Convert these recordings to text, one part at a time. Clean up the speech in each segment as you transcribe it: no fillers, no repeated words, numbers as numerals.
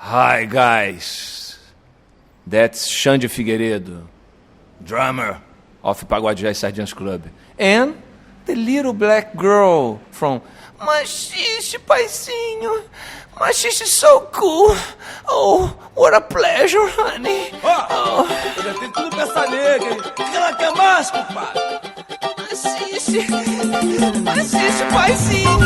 Hi guys, that's Xande Figueiredo, drummer of Pagode Jazz Sardinhas Club, and the little black girl from Machixe, paizinho, Machixe is so cool. Oh, what a pleasure, honey. Eu já tenho tudo pra essa nega, hein? O que ela quer mais, compadre? Machixe, paizinho.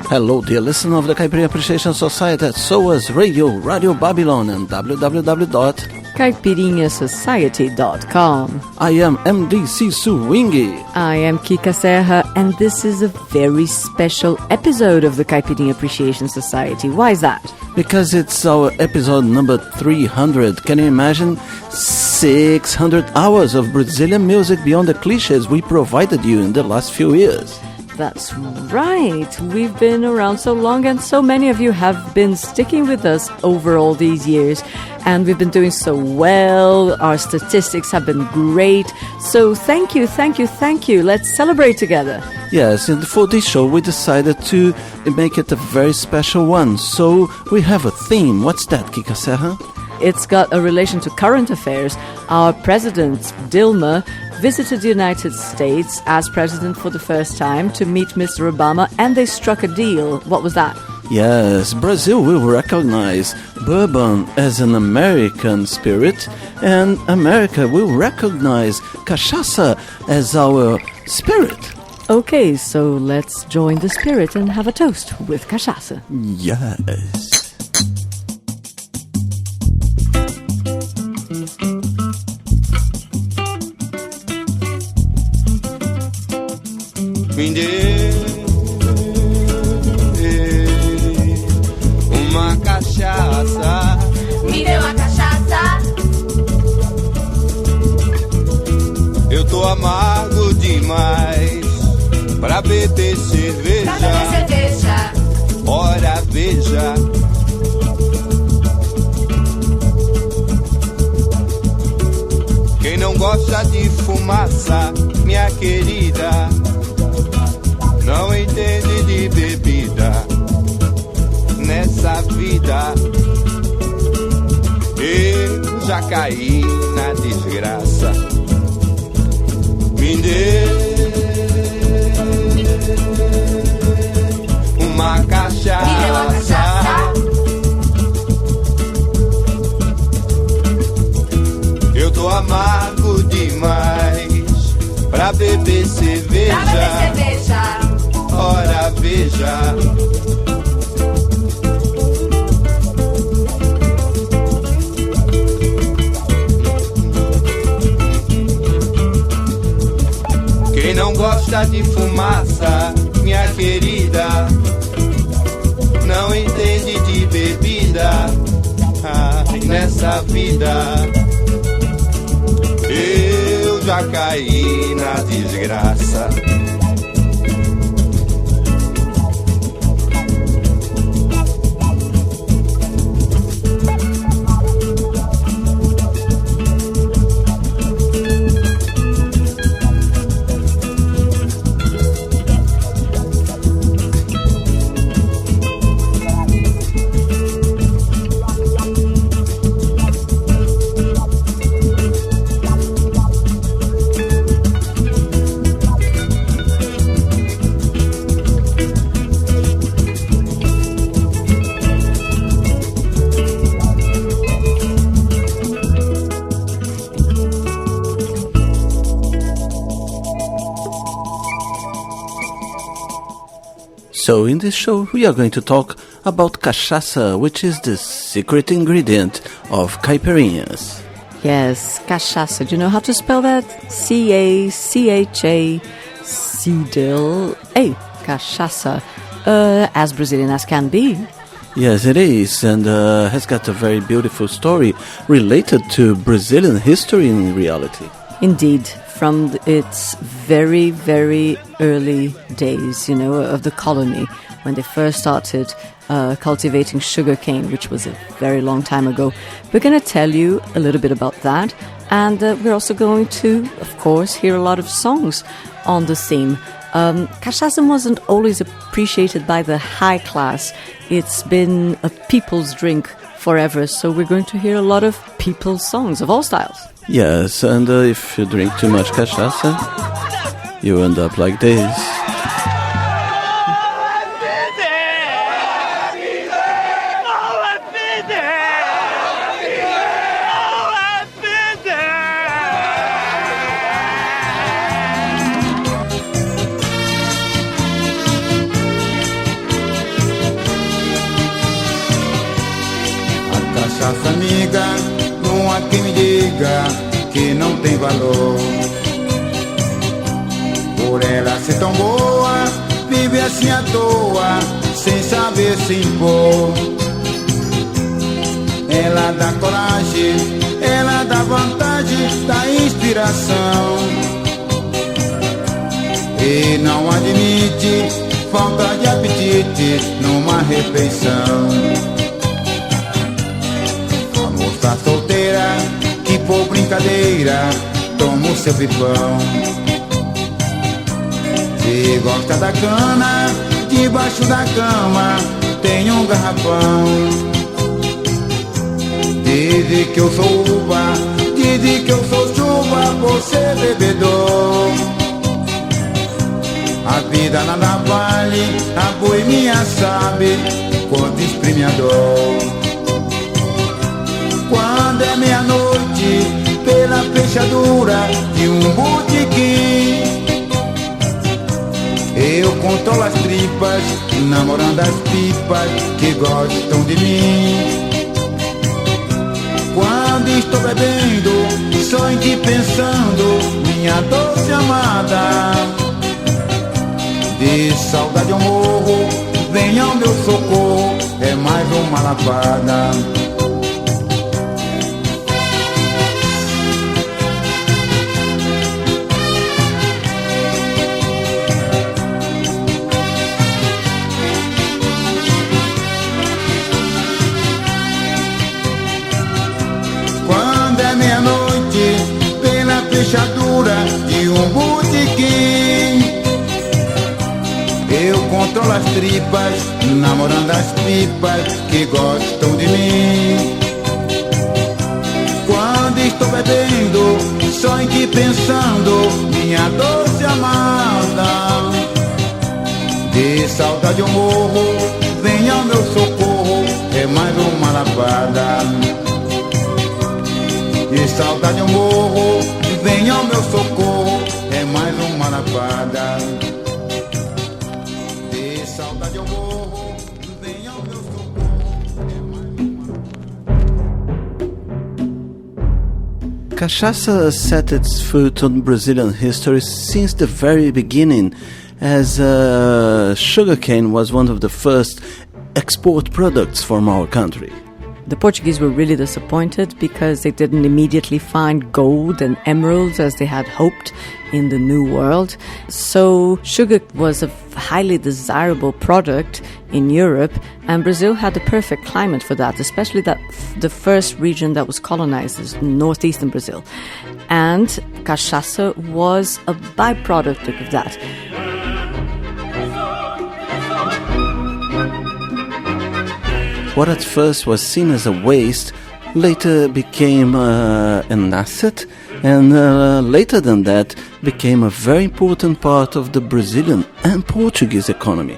Hello, dear listener of the Caipirinha Appreciation Society at SOAS Radio, Radio Babylon, and www.caipirinhasociety.com. I am MDC Suwingi. I am Kika Serra, and this is a very special episode of the Caipirinha Appreciation Society. Why is that? Because it's our episode number 300. Can you imagine? 600 hours of Brazilian music beyond the cliches we provided you in the last few years. That's right. We've been around so long, and so many of you have been sticking with us over all these years. And we've been doing so well. Our statistics have been great. So thank you, thank you, thank you. Let's celebrate together. Yes, and for this show we decided to make it a very special one. So we have a theme. What's that, Kika Serra? It's got a relation to current affairs. Our president, Dilma, visited the United States as president for the first time to meet Mr. Obama, and they struck a deal. What was that? Yes, Brazil will recognize bourbon as an American spirit, and America will recognize cachaça as our spirit. Okay, so let's join the spirit and have a toast with cachaça. Yes. Me dê uma cachaça. Me dê uma cachaça. Eu tô amargo demais pra beber cerveja. Pra beber cerveja. Ora, veja. Quem não gosta de fumaça, minha querida, não entende de bebida nessa vida. Eu já caí na desgraça. Me dê uma cachaça. Me dê uma cachaça. Eu tô amargo demais pra beber cerveja. Pra beber cerveja. Ora, veja. Quem não gosta de fumaça, minha querida, não entende de bebida. Nessa vida eu já caí na desgraça. So in this show we are going to talk about cachaça, which is the secret ingredient of caipirinhas. Yes, cachaça. Do you know how to spell that? C-A-C-H-A C-D-I-L-A. Cachaça. As Brazilian as can be. Yes, it is, and has got a very beautiful story related to Brazilian history in reality. Indeed, from its very, very early days, of the colony, when they first started cultivating sugarcane, which was a very long time ago. We're going to tell you a little bit about that, And we're also going to, of course, hear a lot of songs on the theme. Cachaça wasn't always appreciated by the high class. It's been a people's drink forever, so we're going to hear a lot of people's songs of all styles. Yes, and if you drink too much cachaça, you end up like this. Cachaça amiga, não há quem me diga que não tem valor. Por ela ser tão boa, vive assim à toa, sem saber se impor. Ela dá coragem, ela dá vantagem, dá inspiração. E não admite falta de apetite numa refeição. Moça solteira, que por brincadeira toma o seu pipão. Se gosta da cana, debaixo da cama tem um garrafão. Dizem que eu sou uva, dizem que eu sou chuva, você bebedor. A vida nada vale, a boemia sabe quanto exprime a dor. Quando é meia-noite, pela fechadura de um botequim, eu controlo as tripas, namorando as pipas que gostam de mim. Quando estou bebendo, só em ti pensando, minha doce amada. De saudade eu morro, venha ao meu socorro, é mais uma lavada. Fechadura de um botequim, eu controlo as tripas, namorando as pipas que gostam de mim. Quando estou bebendo, só em ti pensando, minha doce amada. De saudade eu morro, venha ao meu socorro, é mais uma lavada. De saudade eu morro, venha ao meu socorro, é mais uma lavada. De saudade eu morro, venha ao meu socorro, é mais uma... Cachaça set its foot on Brazilian history since the very beginning, as sugarcane was one of the first export products from our country. The Portuguese were really disappointed because they didn't immediately find gold and emeralds as they had hoped in the New World. So sugar was a highly desirable product in Europe, and Brazil had the perfect climate for that, especially the first region that was colonized is northeastern Brazil. And cachaça was a byproduct of that. What at first was seen as a waste later became an asset, and later than that became a very important part of the Brazilian and Portuguese economy.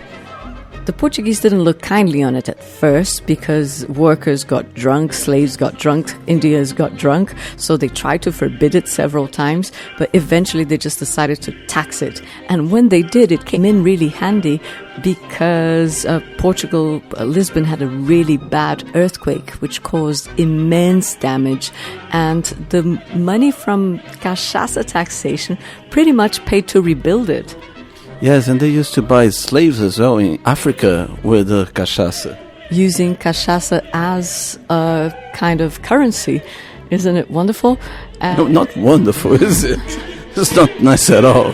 The Portuguese didn't look kindly on it at first because workers got drunk, slaves got drunk, Indians got drunk, so they tried to forbid it several times, but eventually they just decided to tax it. And when they did, it came in really handy because Portugal, Lisbon had a really bad earthquake which caused immense damage, and the money from cachaça taxation pretty much paid to rebuild it. Yes, and they used to buy slaves as well in Africa with cachaça. Using cachaça as a kind of currency. Isn't it wonderful? No, not wonderful, is it? It's not nice at all.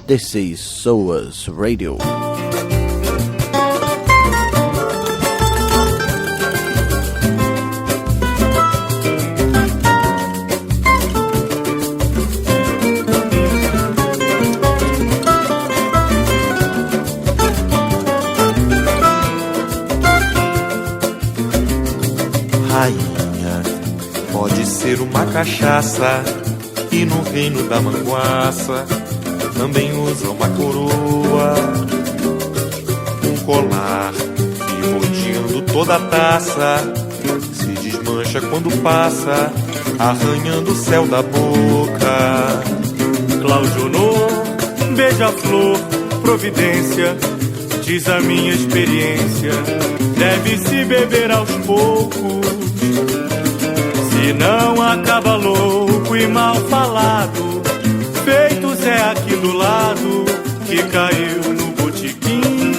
This is SOAS Radio. Rainha, pode ser uma cachaça, e no reino da manguaça também usa uma coroa, um colar que rodeando toda a taça se desmancha quando passa, arranhando o céu da boca. Cláudio Honor, beija-flor, providência, diz a minha experiência, deve-se beber aos poucos, se não acaba louco e mal falado, feito Zé aqui do lado, que caiu no botequim.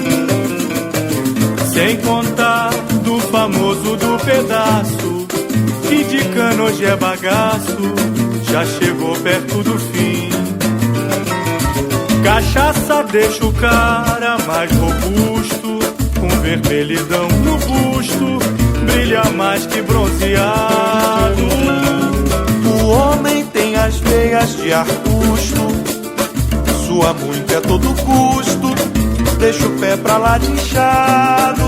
Sem contar do famoso do pedaço, que de cana hoje é bagaço, já chegou perto do fim. Cachaça deixa o cara mais robusto, com vermelhidão no busto, brilha mais que bronzeado. O homem tem as veias de arbusto, sua muito a todo custo, deixa o pé pra lá de inchado.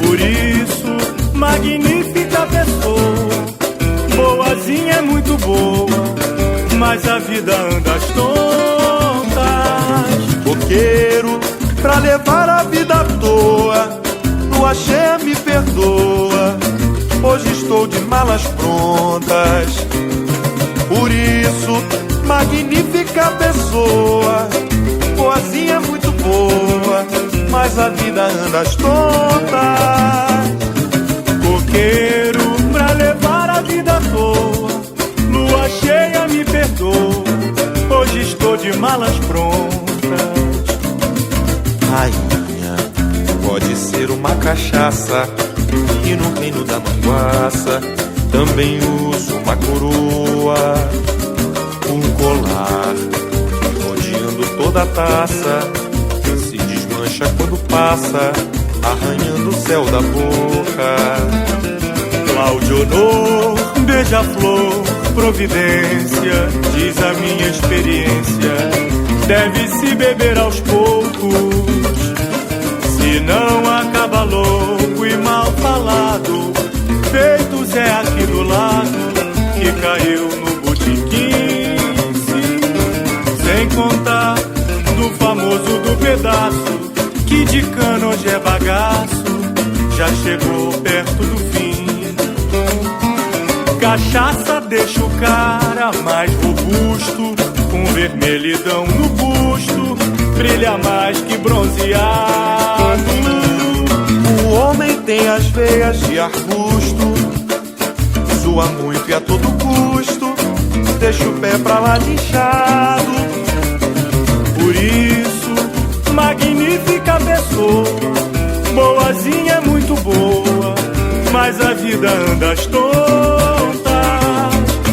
Por isso, magnífica pessoa, boazinha é muito boa, mas a vida anda às tontas. Coqueiro, pra levar a vida à toa, lua cheia me perdoa, hoje estou de malas prontas. Por isso, magnífica pessoa, boazinha muito boa, mas a vida anda às tontas. Coqueiro, pra levar a vida à toa, lua cheia me perdoa, hoje estou de malas prontas. Rainha, pode ser uma cachaça, e no reino da manguaça também uso uma coroa, um colar rodeando toda a taça, se desmancha quando passa, arranhando o céu da boca. Cláudio Honor, beija-flor, providência, diz a minha experiência, deve-se beber aos poucos, se não acaba louco e mal falado, feito Zé aqui do lado, que caiu no botequim. Sem contar do famoso do pedaço, que de cana hoje é bagaço, já chegou perto do fim. Cachaça deixa o cara mais robusto, com vermelhidão no busto, brilha mais que bronzeado. O homem tem as veias de arbusto, sua muito e a todo custo, deixa o pé pra lá de inchado. Por isso, magnífica pessoa, boazinha é muito boa, mas a vida anda às tontas.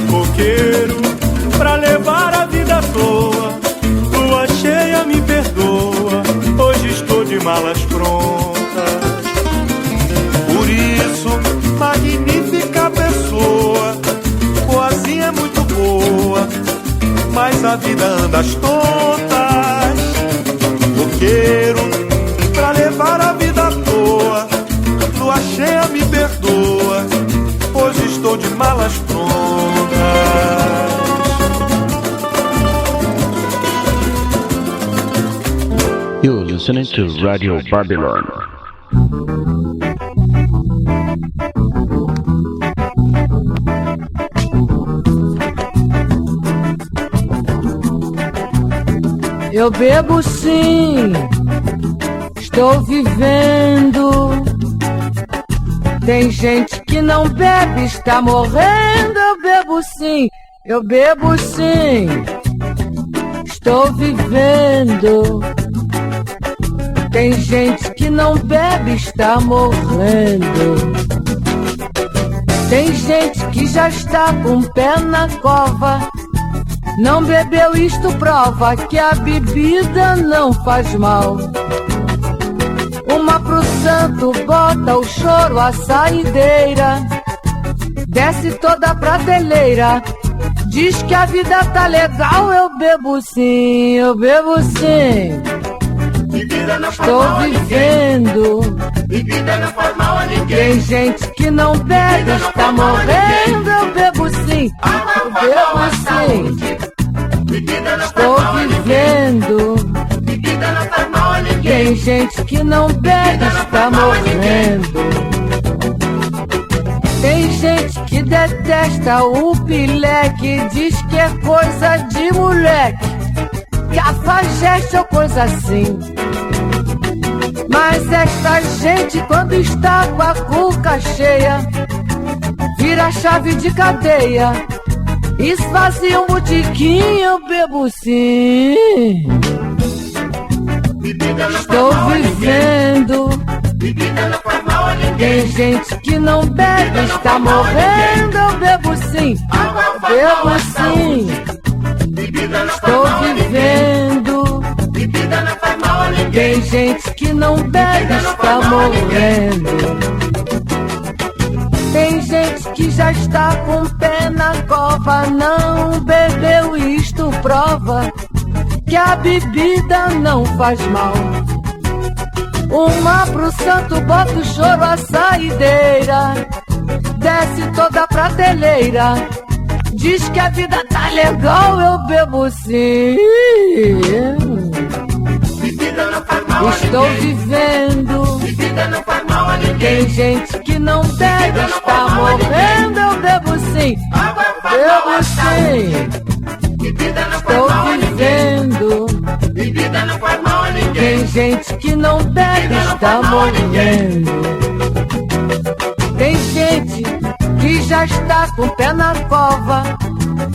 Coqueiro, pra levar a vida à toa, lua cheia me perdoa, hoje estou de malas prontas. Por isso, magnífica pessoa, boazinha é muito boa, mas a vida anda às tontas. Coqueiro, pra levar a vida à toa, lua cheia me perdoa, hoje estou de malas prontas. You're listening to Radio Babylon. Eu bebo sim, estou vivendo. Tem gente que não bebe, está morrendo. Eu bebo sim, estou vivendo. Tem gente que não bebe, está morrendo. Tem gente que já está com o pé na cova, Não bebeu, isto prova que a bebida não faz mal. Uma pro santo, bota o choro à saideira, desce toda a prateleira, diz que a vida tá legal. Eu bebo sim, eu bebo sim. Estou vivendo. Bebida não faz mal a ninguém. Tem gente que não bebe, está morrendo. Eu bebo sim, eu bebo sim. Estou vivendo. Bebida não faz mal a ninguém. Tem gente que não bebe, está morrendo. Tem gente que detesta o pileque, diz que é coisa de moleque, cafajeste ou coisa assim. Mas esta gente, quando está com a cuca cheia, vira chave de cadeia, esvazia um botiquim. Eu bebo sim. Estou vivendo. Tem gente que não bebe, está morrendo. Eu bebo sim, bebo sim. Estou vivendo. Tem gente que não bebe, está morrendo. Tem gente que já está com o pé na cova, não bebeu, isto prova que a bebida não faz mal. Uma pro santo, bota o choro à saideira, desce toda a prateleira, diz que a vida tá legal. Eu bebo sim. Estou vivendo. Tem gente que não bebe, está morrendo. Eu bebo sim, bebo sim. Estou vivendo. Tem gente que não bebe, está morrendo. Tem gente que já está com o pé na cova,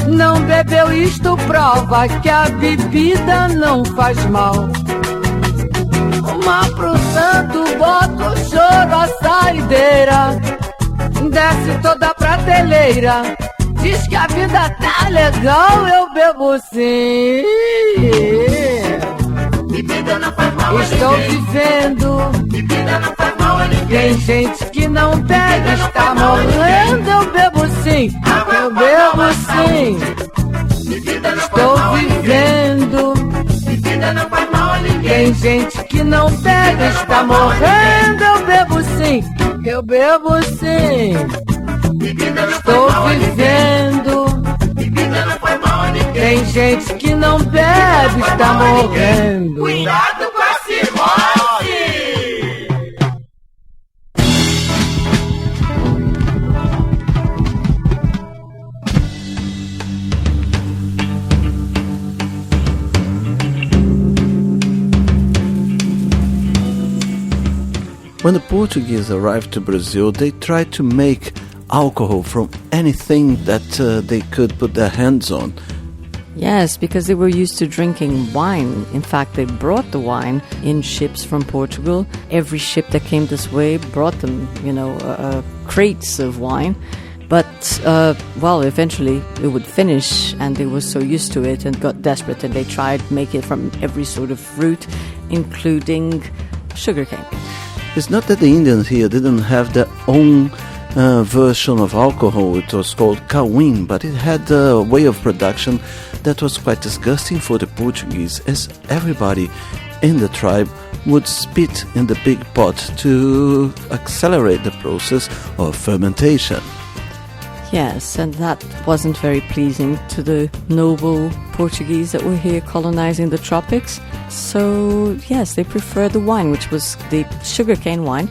não bebeu, isto prova que a bebida não faz mal. Uma pro santo, bota o choro à saideira, desce toda a prateleira, diz que a vida tá legal. Eu bebo sim. Estou vivendo. Tem gente que não bebe, está morrendo. Eu bebo sim, eu bebo sim. Estou vivendo. Tem gente que não bebe, está morrendo. Eu bebo sim, eu bebo sim. Estou vivendo. Tem gente que não bebe, está morrendo. Cuidado com a cirrose! When the Portuguese arrived to Brazil, they tried to make alcohol from anything that they could put their hands on. Yes, because they were used to drinking wine. In fact, they brought the wine in ships from Portugal. Every ship that came this way brought them, crates of wine. But, eventually it would finish, and they were so used to it and got desperate, and they tried to make it from every sort of fruit, including sugarcane. It's not that the Indians here didn't have their own version of alcohol. It was called cauim, but it had a way of production that was quite disgusting for the Portuguese, as everybody in the tribe would spit in the big pot to accelerate the process of fermentation. Yes, and that wasn't very pleasing to the noble Portuguese that were here colonizing the tropics. So, yes, they preferred the wine, which was the sugarcane wine,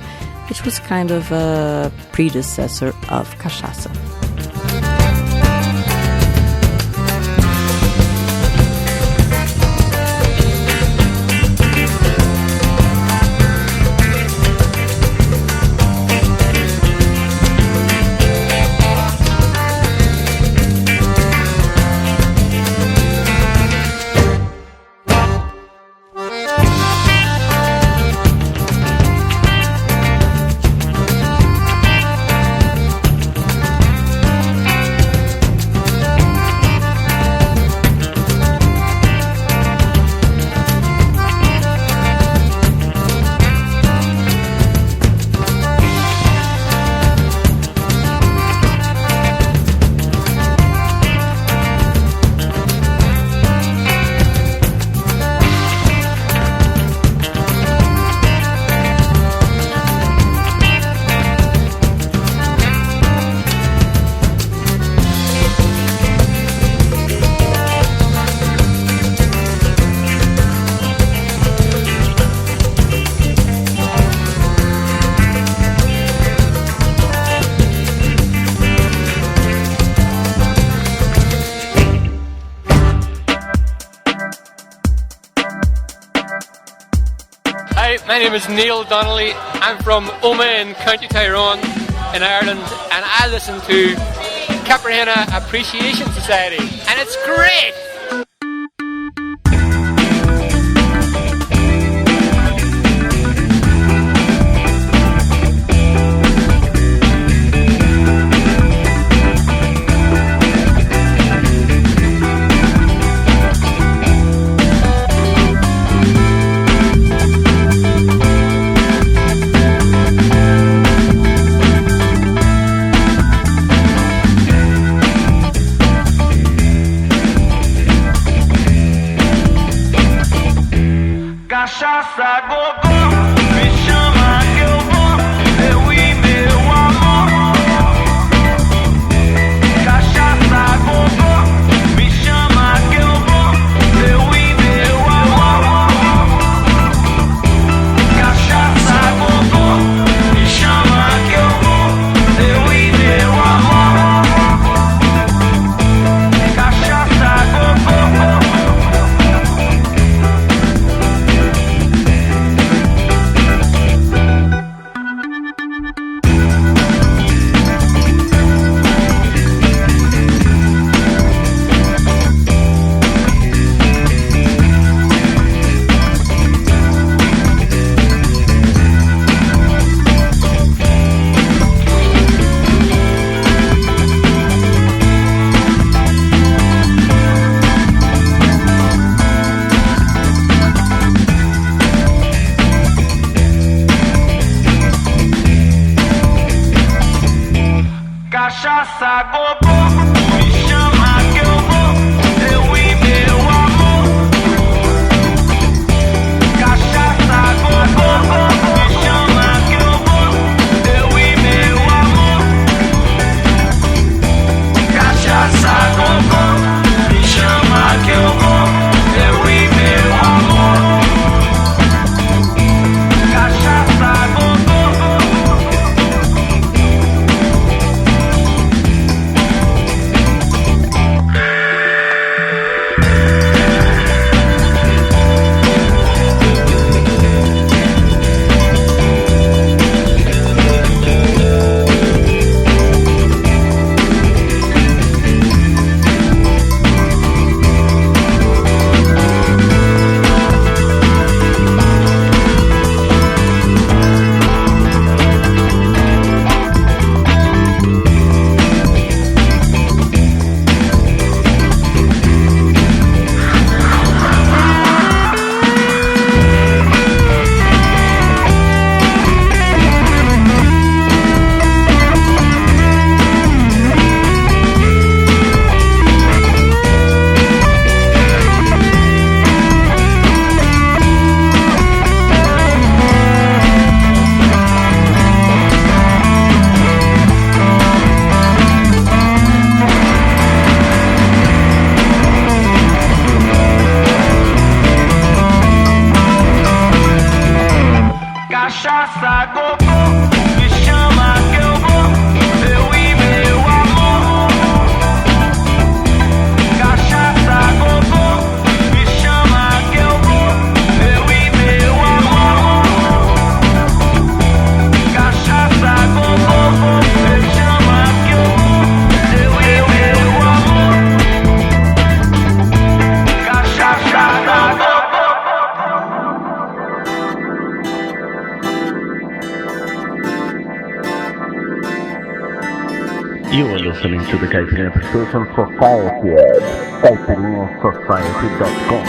which was kind of a predecessor of cachaça. name is Neil Donnelly. I'm from Omagh in County Tyrone in Ireland, and I listen to Cartagena Appreciation Society, and it's great! Cachaça, gogó, me chama que eu vou, eu e meu amor. Cachaça, gogó, me chama que eu vou, eu e meu amor. Cachaça, gogó, me chama que eu vou, eu e meu amor. Cachaça, gogó. Cachaça, gogó, me chama que eu vou, eu e meu amor. Cachaça, gogó, me chama que eu vou, eu e meu amor. Cachaça, gogó, me chama que eu vou, eu e meu amor. Cachaça, gogó. Cachaça, gogó, me chama que eu vou, eu e meu amor. Cachaça, gogó, me chama que eu vou, eu e meu amor. Cachaça, gogó, me chama que eu vou, eu e meu amor. Cachaça, gogó. You are listening to the Caipirinha Appreciation Society at caipirinhasociety.com.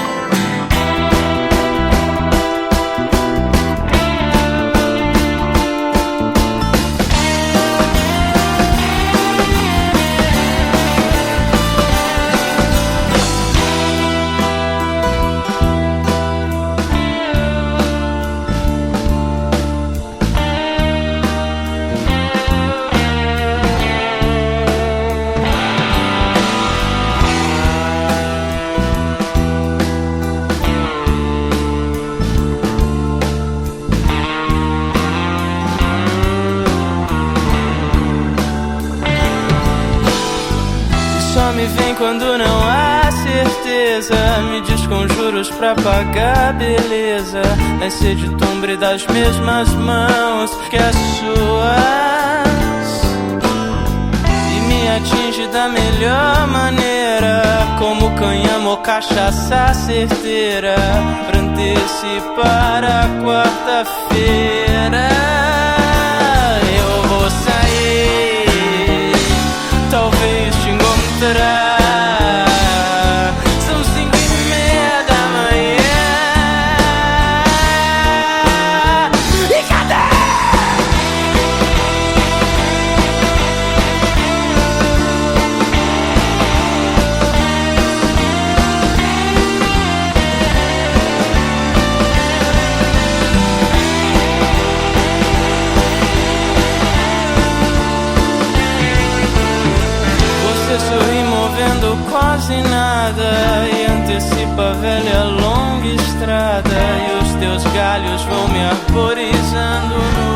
Só me vem quando não há certeza. tristeza, me desconjuros pra pagar beleza. Nascer de tumbre das mesmas mãos que as suas, e me atinge da melhor maneira, como canhama ou cachaça certeira, pra antecipar a quarta-feira. Eu vou sair, talvez te encontrar. São 5:30 da manhã. E cadê? Você sorri movendo quase nada e antecipa a velha longa estrada, e os teus galhos vão me arborizando no...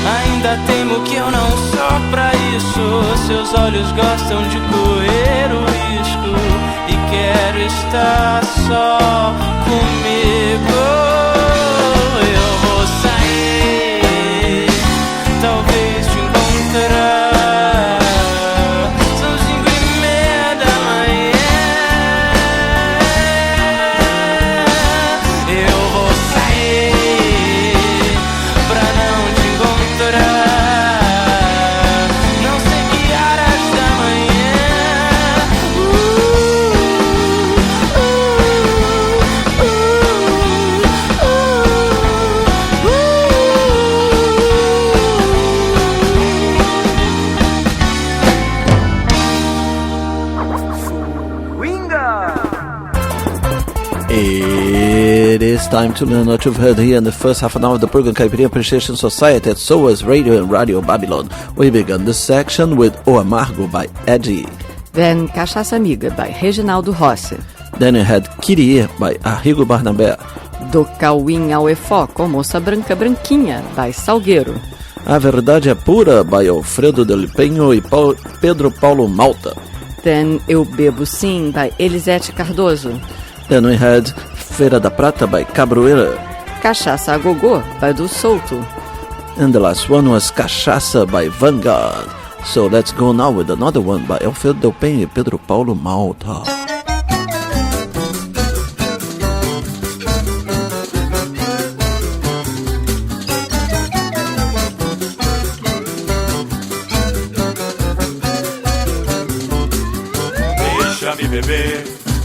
Ainda teimo que eu não sou pra isso. Seus olhos gostam de correr o risco e quero estar só comigo. Eu vou sair, talvez te encontrar. São 5:30 da manhã. Eu vou sair pra não te encontrar. Não sei que horas da manhã. It is time to learn what you've heard here in the first half an hour of the program Caipirinha Appreciation Society at SOAS Radio and Radio Babylon. We began this section with O Amargo by Eddie. Then Cachaça Amiga by Reginaldo Rossi. Then you had Kyrie by Arrigo Barnabé. Do Cauim ao Efó com Moça Branca Branquinha by Salgueiro. A Verdade é Pura by Alfredo Del Penho e Pedro Paulo Malta. Then Eu Bebo Sim by Elisete Cardoso. Then we had Feira da Prata by Cabroeira. Cachaça a Gogô by Do Souto. And the last one was Cachaça by Vanguard. So let's go now with another one by Alfredo Del Penho e Pedro Paulo Malta.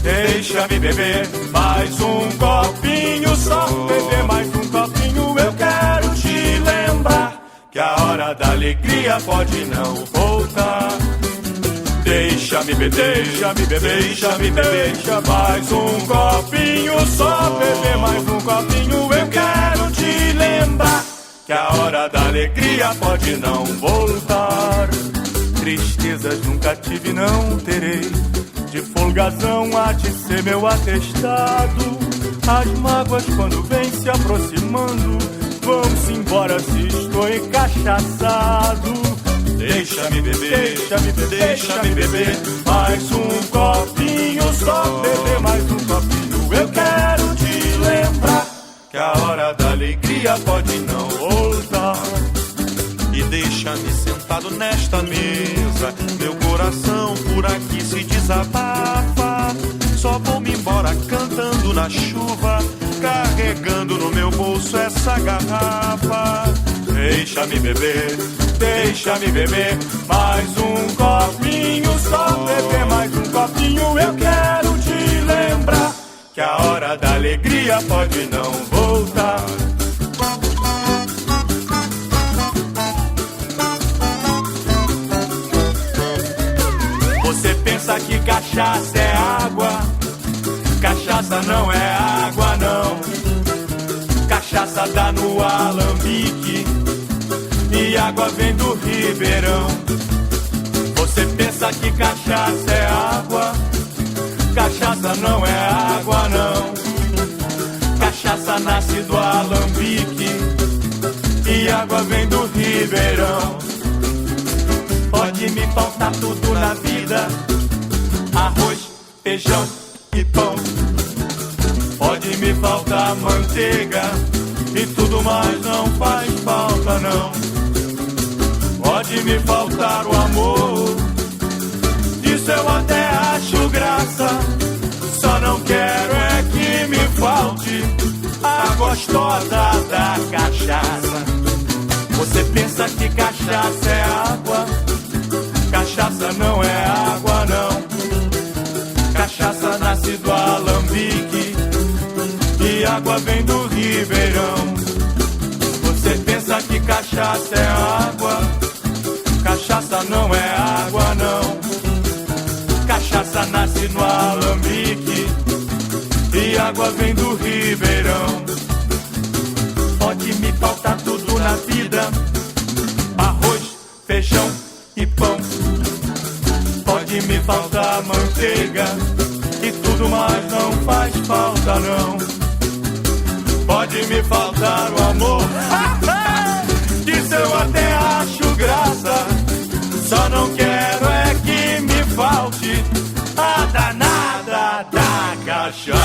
Deixa-me beber mais um copinho, só beber mais um copinho. Eu quero te lembrar que a hora da alegria pode não voltar. Deixa-me beber, deixa-me beber, deixa-me beber mais um copinho, só beber mais um copinho. Eu quero te lembrar que a hora da alegria pode não voltar. Tristezas nunca tive, não terei. De folgazão há de ser meu atestado. As mágoas quando vêm se aproximando, vão-se embora se estou encachaçado. Deixa-me beber, deixa-me beber, deixa-me beber mais um copinho, só beber mais um copinho. Eu quero te lembrar que a hora da alegria pode não voltar. E deixa-me sentado nesta mesa, meu coração por aqui se desabafa. Só vou-me embora cantando na chuva, carregando no meu bolso essa garrafa. Deixa-me beber mais um copinho, só beber mais um copinho. Eu quero te lembrar que a hora da alegria pode não voltar. Você pensa que cachaça é água? Cachaça não é água, não. Cachaça dá no alambique e água vem do ribeirão. Você pensa que cachaça é água? Cachaça não é água, não. Cachaça nasce do alambique e água vem do ribeirão. Pode me faltar tudo na vida, arroz, feijão e pão. Pode me faltar manteiga e tudo mais não faz falta não. Pode me faltar o amor, isso eu até acho graça. Só não quero é que me falte a gostosa da cachaça. Você pensa que cachaça é água? Cachaça não é água não. Cachaça nasce do alambique e água vem do ribeirão. Você pensa que cachaça é água? Cachaça não é água não. Cachaça nasce no alambique e água vem do ribeirão. Pode me faltar tudo na vida, arroz, feijão e pão. Pode me faltar manteiga e tudo mais não faz falta não. Pode me faltar o amor, disso eu até acho graça. Só não quero é que me falte a danada da cachaça.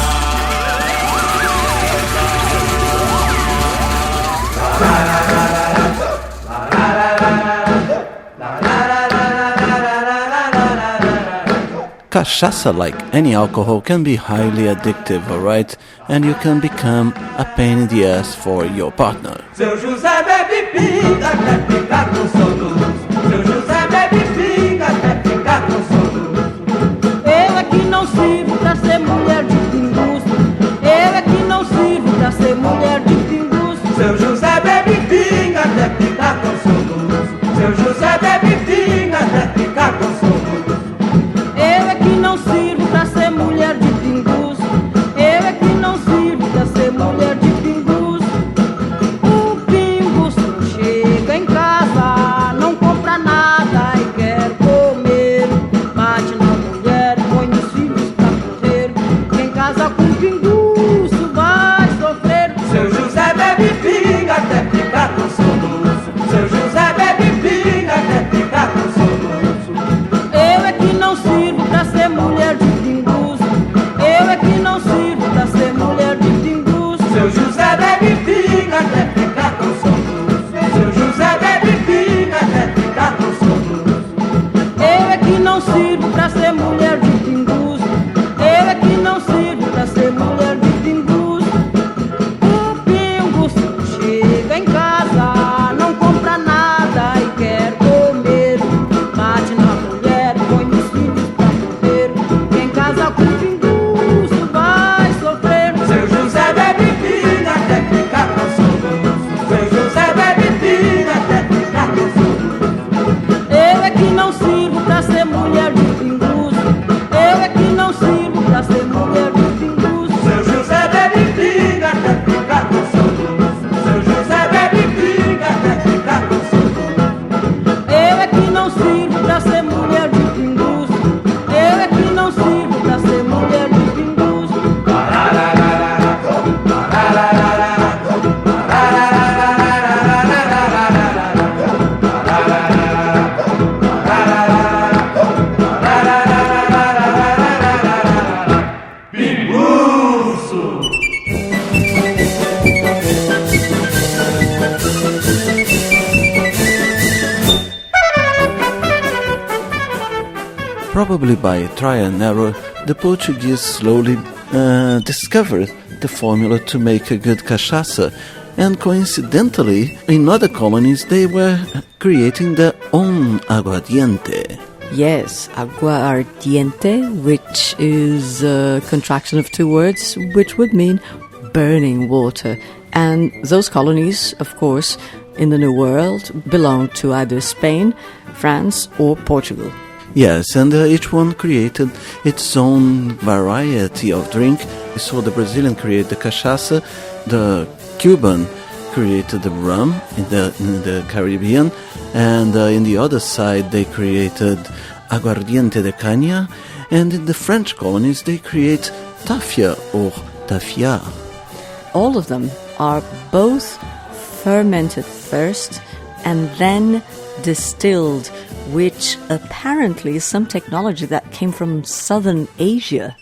Cachaça, like any alcohol, can be highly addictive, alright? And you can become a pain in the ass for your partner. Seu José bebe pinga até ficar com soluço. Seu José bebe pinga até ficar com soluço. Eu é que não sirvo pra ser mulher de pinguço. Eu é que não sirvo pra ser mulher de pinguço. Seu José bebe pinga até ficar com soluço. Seu José bebe pinga até ficar com soluço. Eu é que não sirvo pra ser mulher de pinguço. Eu é que não sirvo pra ser mulher de pinguço. O pinguço chega em casa, não compra nada e quer comer. Bate na mulher, põe os filhos pra correr. Quem casa com pinguço vai sofrer. Seu José bebe pinga até ficar com soluço. Seu José bebe pinga até ficar com soluço. Eu é que não sirvo pra ser mulher de pinguço. Eu é que não sirvo pra ser mulher de pinguço. Seu José bebe pinga até ficar com soluço. Seu José bebe pinga até ficar com soluço. Eu é que não sirvo pra ser mulher de pinguço. Eu é que não sirvo pra ser mulher de pinguço. O pinguço chega em casa, não compra nada e quer comer. Bate na mulher, põe os filhos pra correr. Quem casa com pinguço vai sofrer. Seu José bebe pinga até ficar com soluço. Seu José bebe pinga até ficar com soluço. Eu é que não sirvo pra ser mulher de pinguço. Eu é que não sirvo pra ser mulher de pinguço. Seu José bebe pinga até ficar com soluço. Seu José bebe pinga até ficar com soluço. Eu é que não sirvo pra ser mulher de pinguço. Eu é que não sirvo pra ser mulher de pinguço. Probably by trial and error, the Portuguese slowly discovered the formula to make a good cachaça, and coincidentally, in other colonies they were creating their own aguardiente. Yes, aguardiente, which is a contraction of two words, which would mean burning water. And those colonies, of course, in the New World belonged to either Spain, France, or Portugal. Yes, and each one created its own variety of drink. So the Brazilian created the cachaça, the Cuban created the rum in the Caribbean, and in the other side they created aguardiente de caña, and in the French colonies they create tafia or tafia. All of them are both fermented first and then distilled which apparently is some technology that came from southern Asia.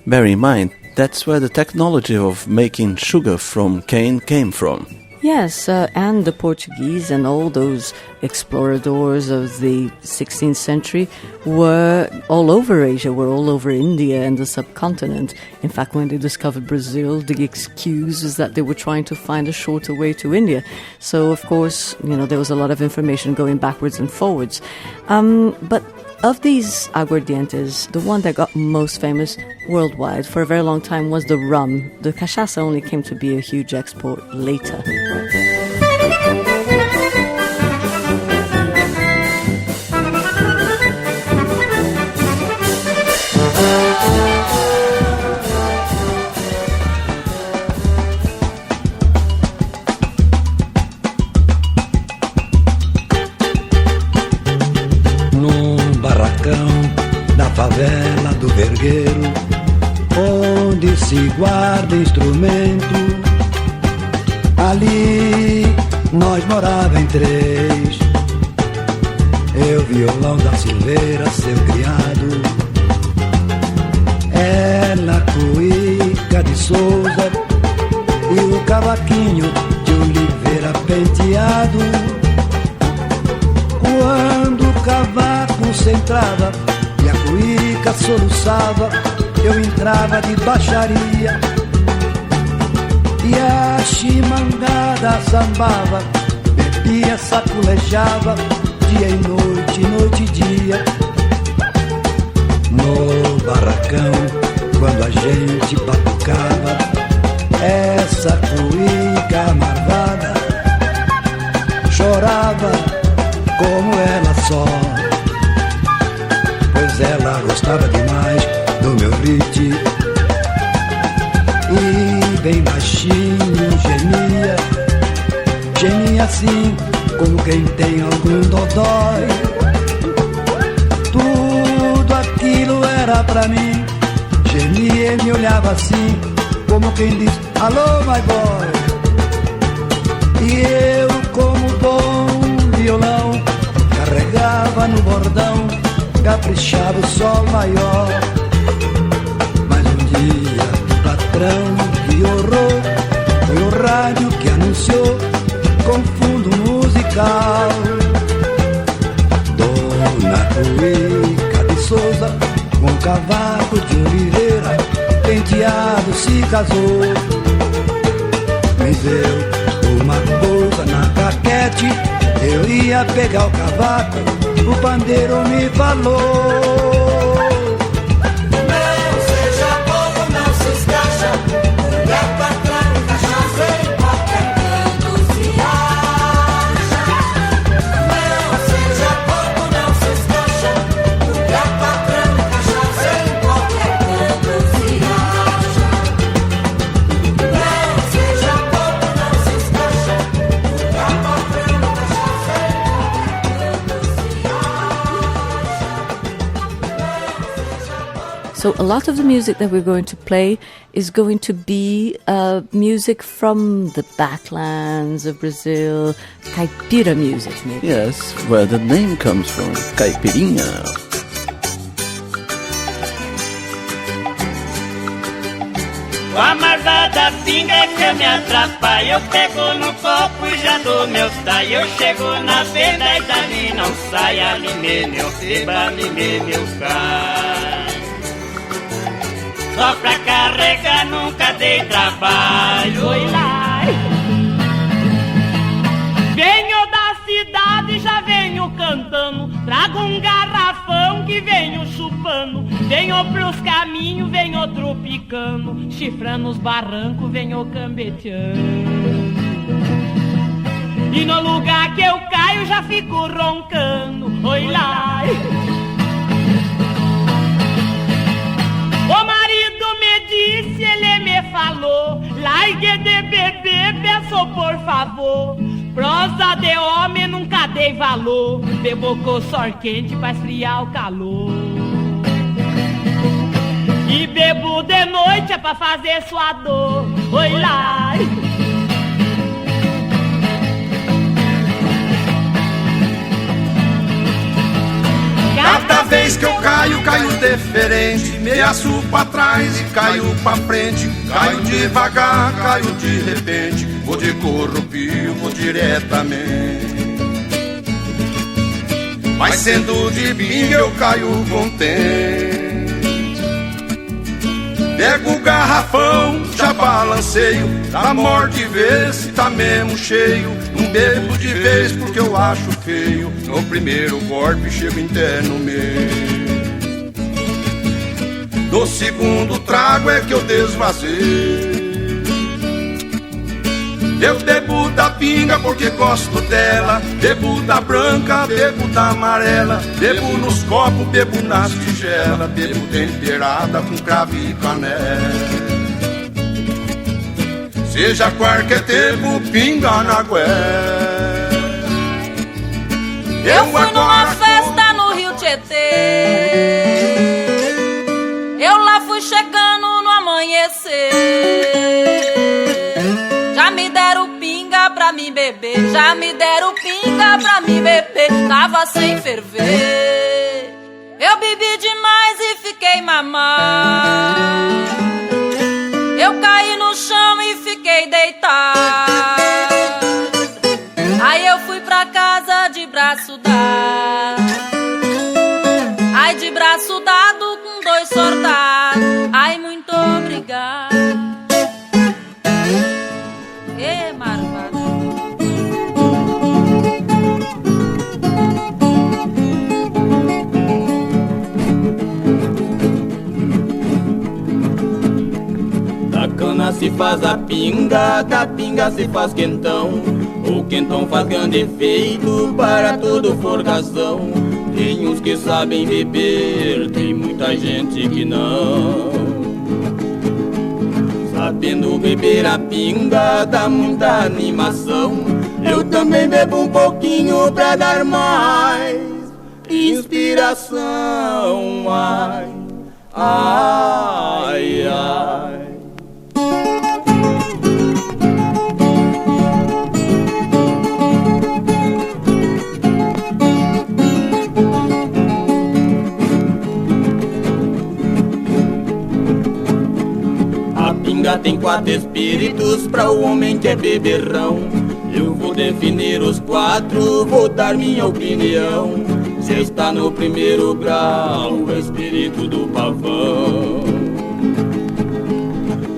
Bear in mind, that's where the technology of making sugar from cane came from. Yes, and the Portuguese and all those exploradors of the 16th century were all over Asia, were all over India and the subcontinent. In fact, when they discovered Brazil, the excuse is that they were trying to find a shorter way to India. So, of course, there was a lot of information going backwards and forwards. But of these aguardientes, the one that got most famous worldwide for a very long time was the rum. The cachaça only came to be a huge export later. Na favela do Vergueiro, onde se guarda instrumento, ali nós morava em três. Eu, violão da Silveira, seu criado, ela, Cuíca de Souza, e o cavaquinho de Oliveira penteado. Quando o cavaco centrava e a cuíca soluçava, eu entrava de baixaria e a chimangada sambava, bebia, saculejava, dia e noite e dia. No barracão, quando a gente batucava, essa cuíca amarvada chorava como ela só, pois ela gostava demais do meu beat e bem baixinho gemia assim como quem tem algum dodói. Tudo aquilo era pra mim, gemia e me olhava assim como quem diz alô my boy. E eu, como bom violão, carregava no bordão, caprichava o sol maior. Mas um dia o patrão que horror, foi o rádio que anunciou com fundo musical. Dona Cuíca de Souza, com cavaco de Oliveira penteado, se casou. Me deu uma coisa na caquete, eu ia pegar o cavaco, o pandeiro me falou: não seja bobo, não se escracha, mulher patrão e cachaça em qualquer canto se acha. Não seja bobo, não se escracha, mulher patrão e cachaça em qualquer canto se acha. Não seja bobo, não se escracha, mulher patrão e cachaça em qualquer canto se acha. So a lot of the music that we're going to play is going to be music from the backlands of Brazil, caipira music maybe. Yes, where the name comes from, caipirinha. A marvada pinga que me atrapalha, eu pego no copo e já dou meu sai. Eu chego na venda e dali não sai. Anime meu seba, anime meu cai. Só pra carregar nunca dei trabalho. Oi lá. Venho da cidade, já venho cantando. Trago um garrafão que venho chupando. Venho pros caminhos, venho tropicando. Chifrando os barrancos, venho cambeteando. E no lugar que eu caio, já fico roncando. Oi lá. O marido me disse, ele me falou: largue de beber, peço por favor. Prosa de homem nunca dei valor. Bebo com sor quente pra esfriar o calor. E bebo de noite é pra fazer sua dor. Oi lá. caio diferente, meaço pra trás e caio pra frente. Caio devagar, caio de repente, vou de corrupio, vou diretamente. Mas sendo de pinga eu caio contente. Pego o garrafão, já balanceio, dá morte e vê se tá mesmo cheio. Não bebo de vez porque eu acho feio, no primeiro golpe chego até no meio. Do segundo trago é que eu desvazei. Eu bebo da pinga porque gosto dela, bebo da branca, bebo da amarela, bebo nos copos, bebo nas tigelas, bebo temperada com cravo e canela. Seja qualquer tempo, pinga na guerra. Eu fui numa festa no Rio Tietê, eu lá fui chegando no amanhecer. Já me deram pinga pra mim beber, já me deram pinga pra mim beber. Tava sem ferver, eu bebi demais e fiquei mamar. Eu caí no chão e fiquei deitada. Aí eu fui pra casa de braço dado, ai de braço dado com 2 soldados. Ai muito obrigada. Da cana se faz a pinga, da pinga se faz quentão. O quentão faz grande efeito para todo forcação. Tem uns que sabem beber, tem muita gente que não. Sabendo beber a pinga dá muita animação. Eu também bebo um pouquinho pra dar mais inspiração. Ai, ai, ai. A pinga tem 4 espíritos pra o homem que é beberrão. Eu vou definir os 4, vou dar minha opinião. Se está no primeiro grau, o espírito do pavão.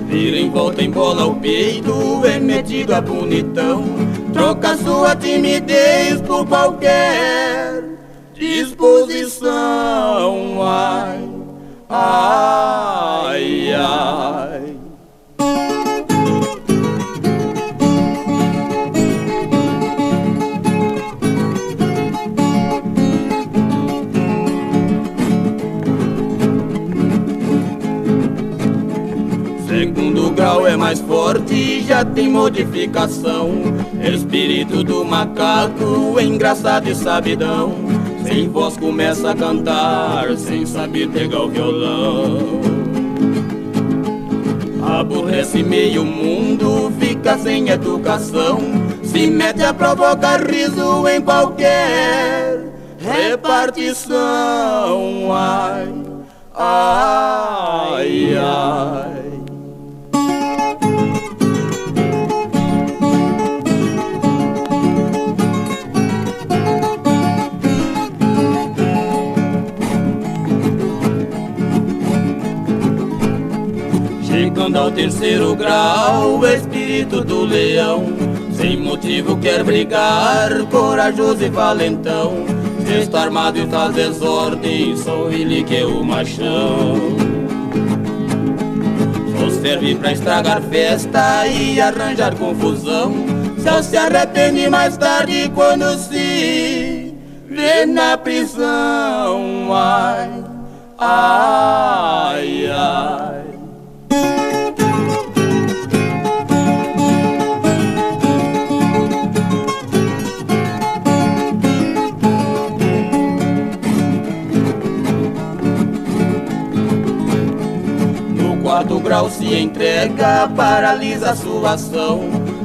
Vira em volta, embola o peito, é metido a bonitão. Troca sua timidez por qualquer disposição. Ai, ai, ai. Segundo grau é mais forte, já tem modificação. Espírito do macaco, engraçado e sabidão. Sem voz começa a cantar, sem saber pegar o violão. Aborrece meio mundo, fica sem educação. Se mete a provocar riso em qualquer repartição. Ai, ai, ai. Chegando ao terceiro grau, o espírito do leão. Sem motivo quer brigar, corajoso e valentão. Se está armado e faz desordem, só ele que é o machão. Só serve pra estragar festa e arranjar confusão. Só se arrepende mais tarde quando se vê na prisão. Ai, ai, ai. No 4º grau se entrega, paralisa a sua ação.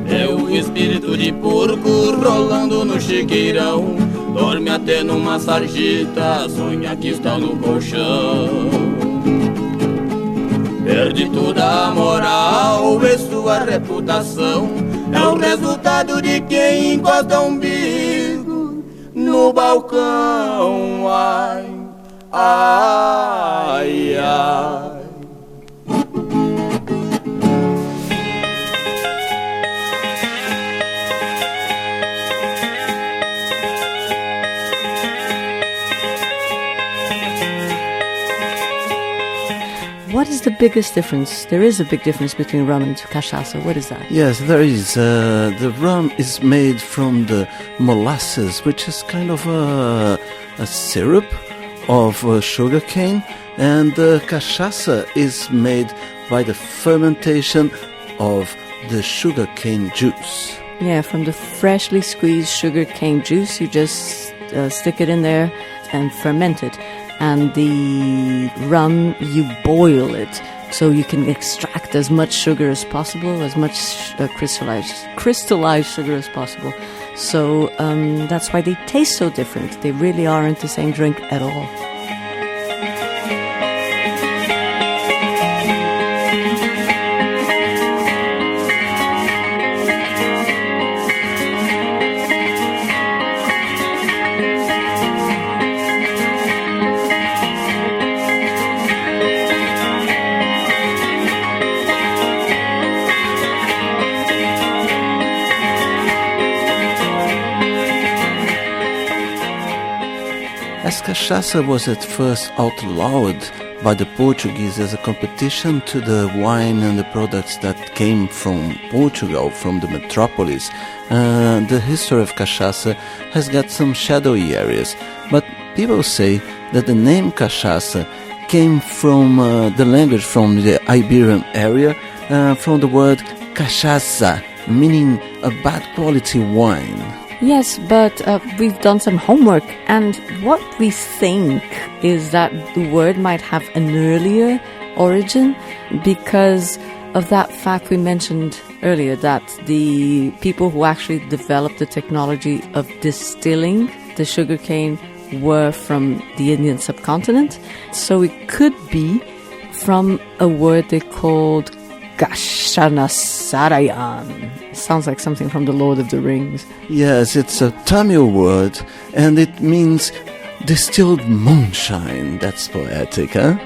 É o espírito de porco rolando no chiqueirão. dorme até numa sarjeta, sonha que está no colchão. Perde toda a moral e sua reputação, é o resultado de quem encosta o umbigo no balcão. Ai, ai, ai. What is the biggest difference? There is a big difference between rum and cachaça. What is that? Yes, there is. The rum is made from the molasses, which is kind of a syrup of sugarcane, and the cachaça is made by the fermentation of the sugarcane juice. Yeah, from the freshly squeezed sugarcane juice, you just stick it in there and ferment it. And the rum, you boil it so you can extract as much sugar as possible, as much crystallized sugar as possible. So that's why they taste so different. They really aren't the same drink at all. As cachaça was at first outlawed by the Portuguese as a competition to the wine and the products that came from Portugal, from the metropolis, the history of cachaça has got some shadowy areas. But people say that the name cachaça came from the language from the Iberian area, from the word cachaça, meaning a bad quality wine. Yes, but we've done some homework, and what we think is that the word might have an earlier origin because of that fact we mentioned earlier, that the people who actually developed the technology of distilling the sugarcane were from the Indian subcontinent. So it could be from a word they called Gashanasarayan. Sounds like something from the Lord of the Rings. Yes, it's a Tamil word, and it means distilled moonshine. That's poetic, huh?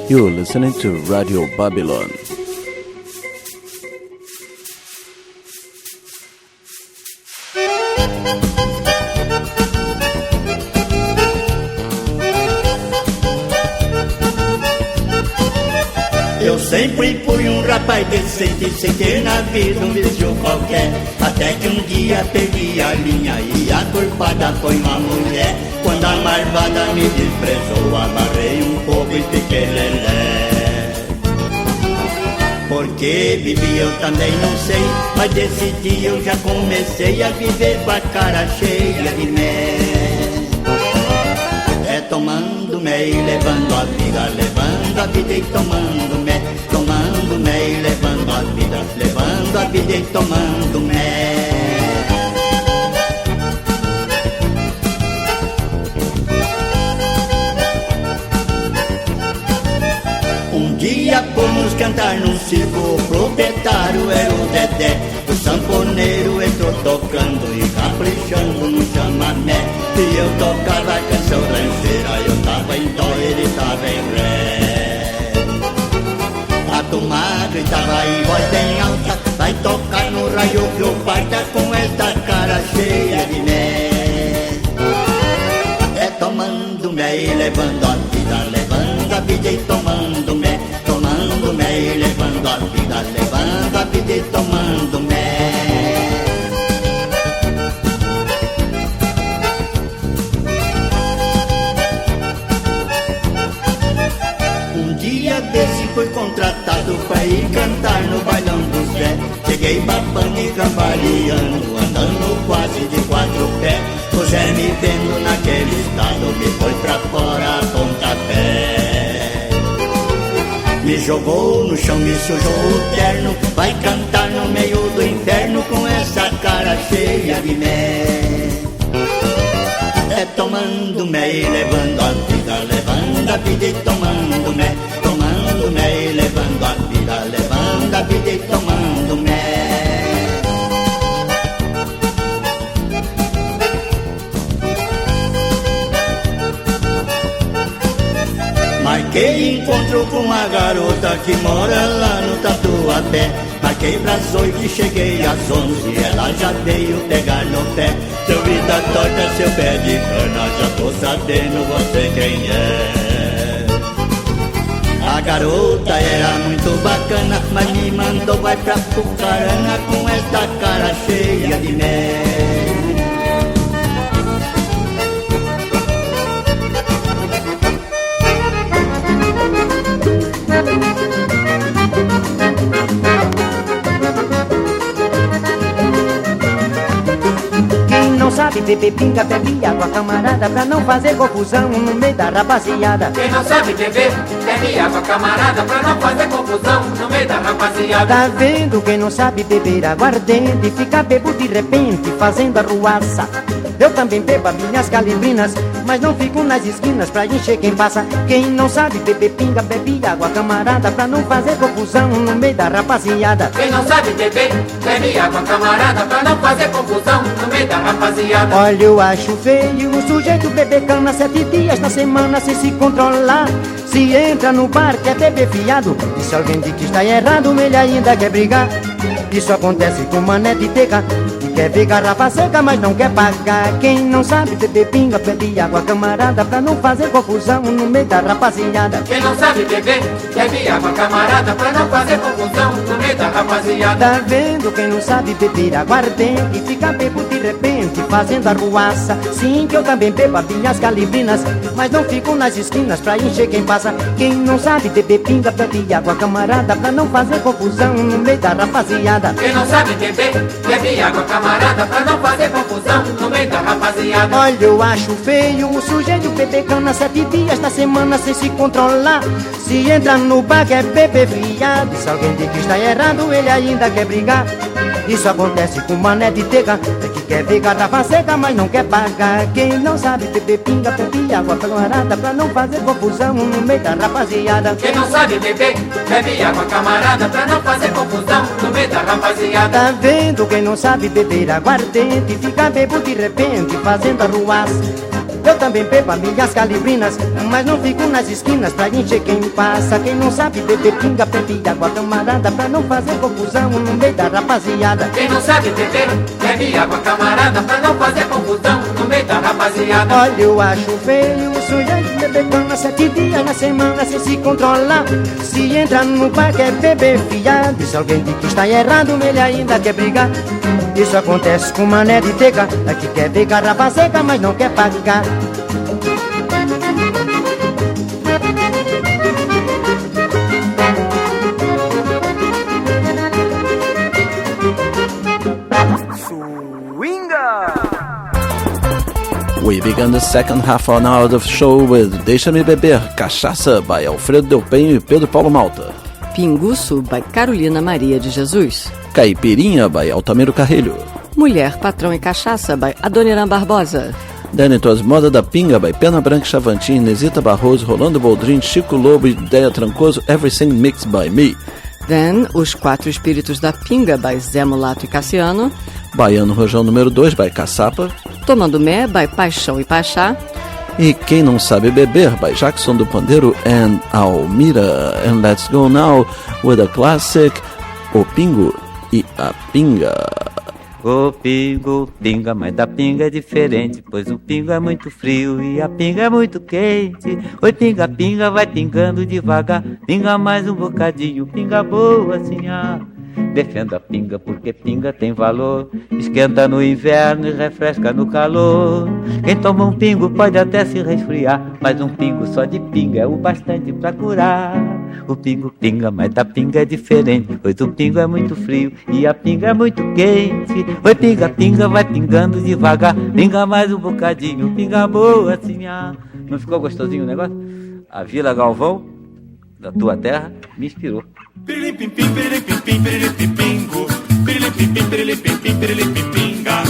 You're listening to Radio Babylon. Eu sempre fui um rapaz decente, sem ter na vida um vício qualquer. Até que um dia perdi a linha e a culpada foi uma mulher. Quando a marvada me desprezou, amarrei um pouco e fiquei lelé. Porque vivi eu também não sei, mas desse dia eu já comecei a viver com a cara cheia de mel. É tomando mel e levando a vida, levando a vida e tomando mel. Tomando mel e levando a vida, levando a vida e tomando mel. Um dia fomos cantar num circo, o proprietário era o Dedé. O sanfoneiro entrou tocando e caprichando no chamamé. E eu tocava a canção rancheira, eu tava em dó, ele tava em ré. A turma gritava em voz bem alta, vai tocar no raio que o pai tá com esta cara cheia de mel. É tomando mel e levando a vida, levando a vida e tomando mel. Tomando mel e levando a vida, levando a vida e tomando mel. Desse foi contratado pra ir cantar no bailão do Zé. Cheguei babando e cambaleando, andando quase de 4 pés. O Zé me vendo naquele estado, me foi pra fora a pontapé. Me jogou no chão, me sujou o terno. Vai cantar no meio do inferno com essa cara cheia de mel. É tomando mel e levando a vida, levando a vida e tomando mel. Tomando mel e levando a vida, levando a vida e tomando mel. Marquei encontro com uma garota que mora lá no Tatuapé. Marquei pras 8 e cheguei às 11, ela já veio pegar no pé. Seu vida torta, seu pé de cana, já tô sabendo você quem é. A garota era muito bacana, mas me mandou vai pra Pucarana com esta cara cheia de mel. Não sabe beber pinga, bebe água camarada, pra não fazer confusão no meio da rapaziada. Quem não sabe beber, bebe água camarada, pra não fazer confusão no meio da rapaziada. Tá vendo quem não sabe beber aguardente, fica bebo de repente fazendo arruaça. Eu também bebo as minhas calibrinas, mas não fico nas esquinas pra encher quem passa. Quem não sabe beber pinga, bebe água camarada, pra não fazer confusão no meio da rapaziada. Quem não sabe beber, bebe água camarada, pra não fazer confusão no meio da rapaziada. Olha, eu acho feio o sujeito beber cana 7 dias na semana sem se controlar. Se entra no bar quer beber fiado, e se alguém diz que está errado, ele ainda quer brigar. Isso acontece com mané de teca, que quer ver garrafa seca, mas não quer pagar. Quem não sabe beber pinga, bebe água camarada, pra não fazer confusão no meio da rapaziada. Quem não sabe beber, bebe água camarada, pra não fazer confusão no meio da rapaziada. Tá vendo quem não sabe beber aguardente, fica bebo de repente fazendo arruaça. Sim, que eu também bebo as minhas calibrinas, mas não fico nas esquinas pra encher quem passa. Quem não sabe beber pinga, bebe água camarada, pra não fazer confusão no meio da rapaziada. Quem não sabe beber, bebe água camarada, pra não fazer confusão no meio da rapaziada. Olha, eu acho feio o sujeito beber cana 7 dias na semana sem se controlar. Se entra no bar quer beber fiado, e se alguém diz que está errado, ele ainda quer brigar. Isso acontece com mané de teca, que quer ver garrafa seca, mas não quer pagar. Quem não sabe beber pinga, bebe água camarada, pra não fazer confusão no meio da rapaziada. Quem não sabe beber, bebe água camarada, pra não fazer confusão no meio da rapaziada. Tá vendo quem não sabe beber aguardente, fica bebo de repente fazendo arruaça. Eu também bebo as minhas calibrinas, mas não fico nas esquinas pra encher quem passa. Quem não sabe beber pinga, bebe água camarada, pra não fazer confusão no meio da rapaziada. Quem não sabe beber, bebe água camarada, pra não fazer confusão no meio da rapaziada. Olha, eu acho feio o sujeito beber cana 7 dias na semana sem se controlar. Se entra no bar quer beber fiado, e se alguém diz que está errado, ele ainda quer brigar. Isso acontece com mané de teca, é que quer ver garrafa seca, mas não quer pagar. We began the second half an hour of the show with Deixa-me Beber, Cachaça, by Alfredo Del Penho e Pedro Paulo Malta. Pinguço, by Carolina Maria de Jesus. Caipirinha, by Altamiro Carrilho. Mulher, Patrão e Cachaça, by Adoniran Barbosa. Then it was Moda da Pinga, by Pena Branca Chavantin, Nesita Barroso, Rolando Boldrin, Chico Lobo e Ideia Trancoso, Everything Mixed by Me. Then, Os Quatro Espíritos da Pinga, by Zé Mulato e Cassiano. Baiano Rojão número 2, by Caçapa. Tomando Mé, by Paixão e Pachá. E Quem Não Sabe Beber, by Jackson do Pandeiro and Almira. And let's go now with a classic, O Pingo e a Pinga. O pingo, pinga, mas da pinga é diferente, pois o pingo é muito frio e a pinga é muito quente. Oi, pinga, pinga, vai pingando devagar, pinga mais um bocadinho, pinga boa assim, ah. Defenda a pinga porque pinga tem valor, esquenta no inverno e refresca no calor. Quem toma um pingo pode até se resfriar, mas um pingo só de pinga é o bastante pra curar. O pingo pinga, mas da pinga é diferente, pois o pingo é muito frio e a pinga é muito quente. Oi, pinga, pinga, vai pingando devagar, pinga mais um bocadinho, pinga boa assim, ah. Não ficou gostosinho o negócio? A Vila Galvão, da tua terra, me inspirou. Pirilipimpim, pirilipimpim, pirilipipingo, pirilipimpim, pirilipimpim, pirilipipinga.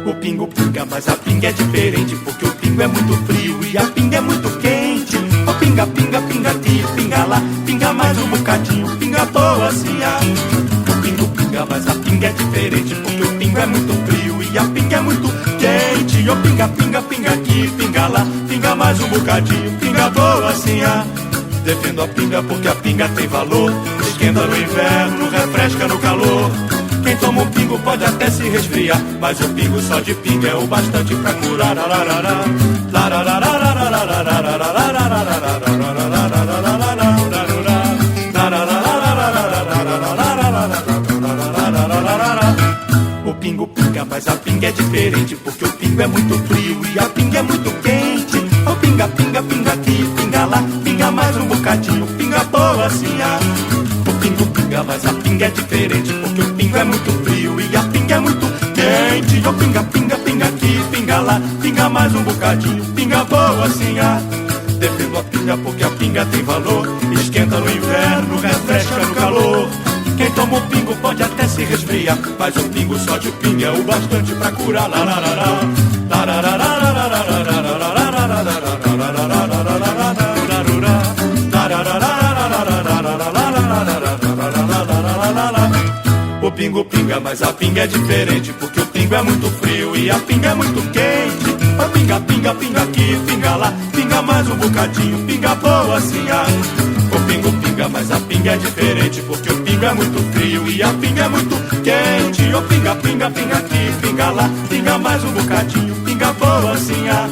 O pingo pinga, mas a pinga é diferente, porque o pingo é muito frio e a pinga é muito quente. O pinga, pinga, pinga aqui, pinga lá, pinga mais um bocadinho, pinga boa assim, ah. O pingo pinga, mas a pinga é diferente, porque o pingo é muito frio e a pinga é muito quente. O pinga, pinga, pinga aqui, pinga lá, pinga mais um bocadinho, pinga boa assim, ah. Defendo a pinga porque a pinga tem valor, esquenta no inverno, refresca no calor. Quem toma um pingo pode até se resfriar, mas o pingo só de pinga é o bastante pra curar. O pingo pinga, mas a pinga é diferente, porque o pingo é muito frio e a pinga é muito quente. O pinga, pinga, pinga aqui, pinga lá, pinga mais um bocadinho, pinga boa assim, ah. O pingo pinga, mas a pinga é diferente, porque o pingo é muito frio e a pinga é muito quente. O pinga, pinga, pinga aqui, pinga lá, pinga mais um bocadinho, pinga boa assim, ah. Defendo a pinga porque a pinga tem valor, esquenta no inverno, refresca no calor. Quem toma um pingo pode até se resfriar, mas o pingo só de pinga é o bastante pra curar. O pingo pinga, mas a pinga é diferente, porque o pingo é muito frio e a pinga é muito quente. O pinga, pinga, pinga aqui, pinga lá, pinga mais um bocadinho, pinga boa assim, ah. O pingo pinga, mas a pinga é diferente, porque o pingo é muito frio e a pinga é muito quente. O pinga, pinga, pinga aqui, pinga lá, pinga mais um bocadinho, pinga boa assim, ah.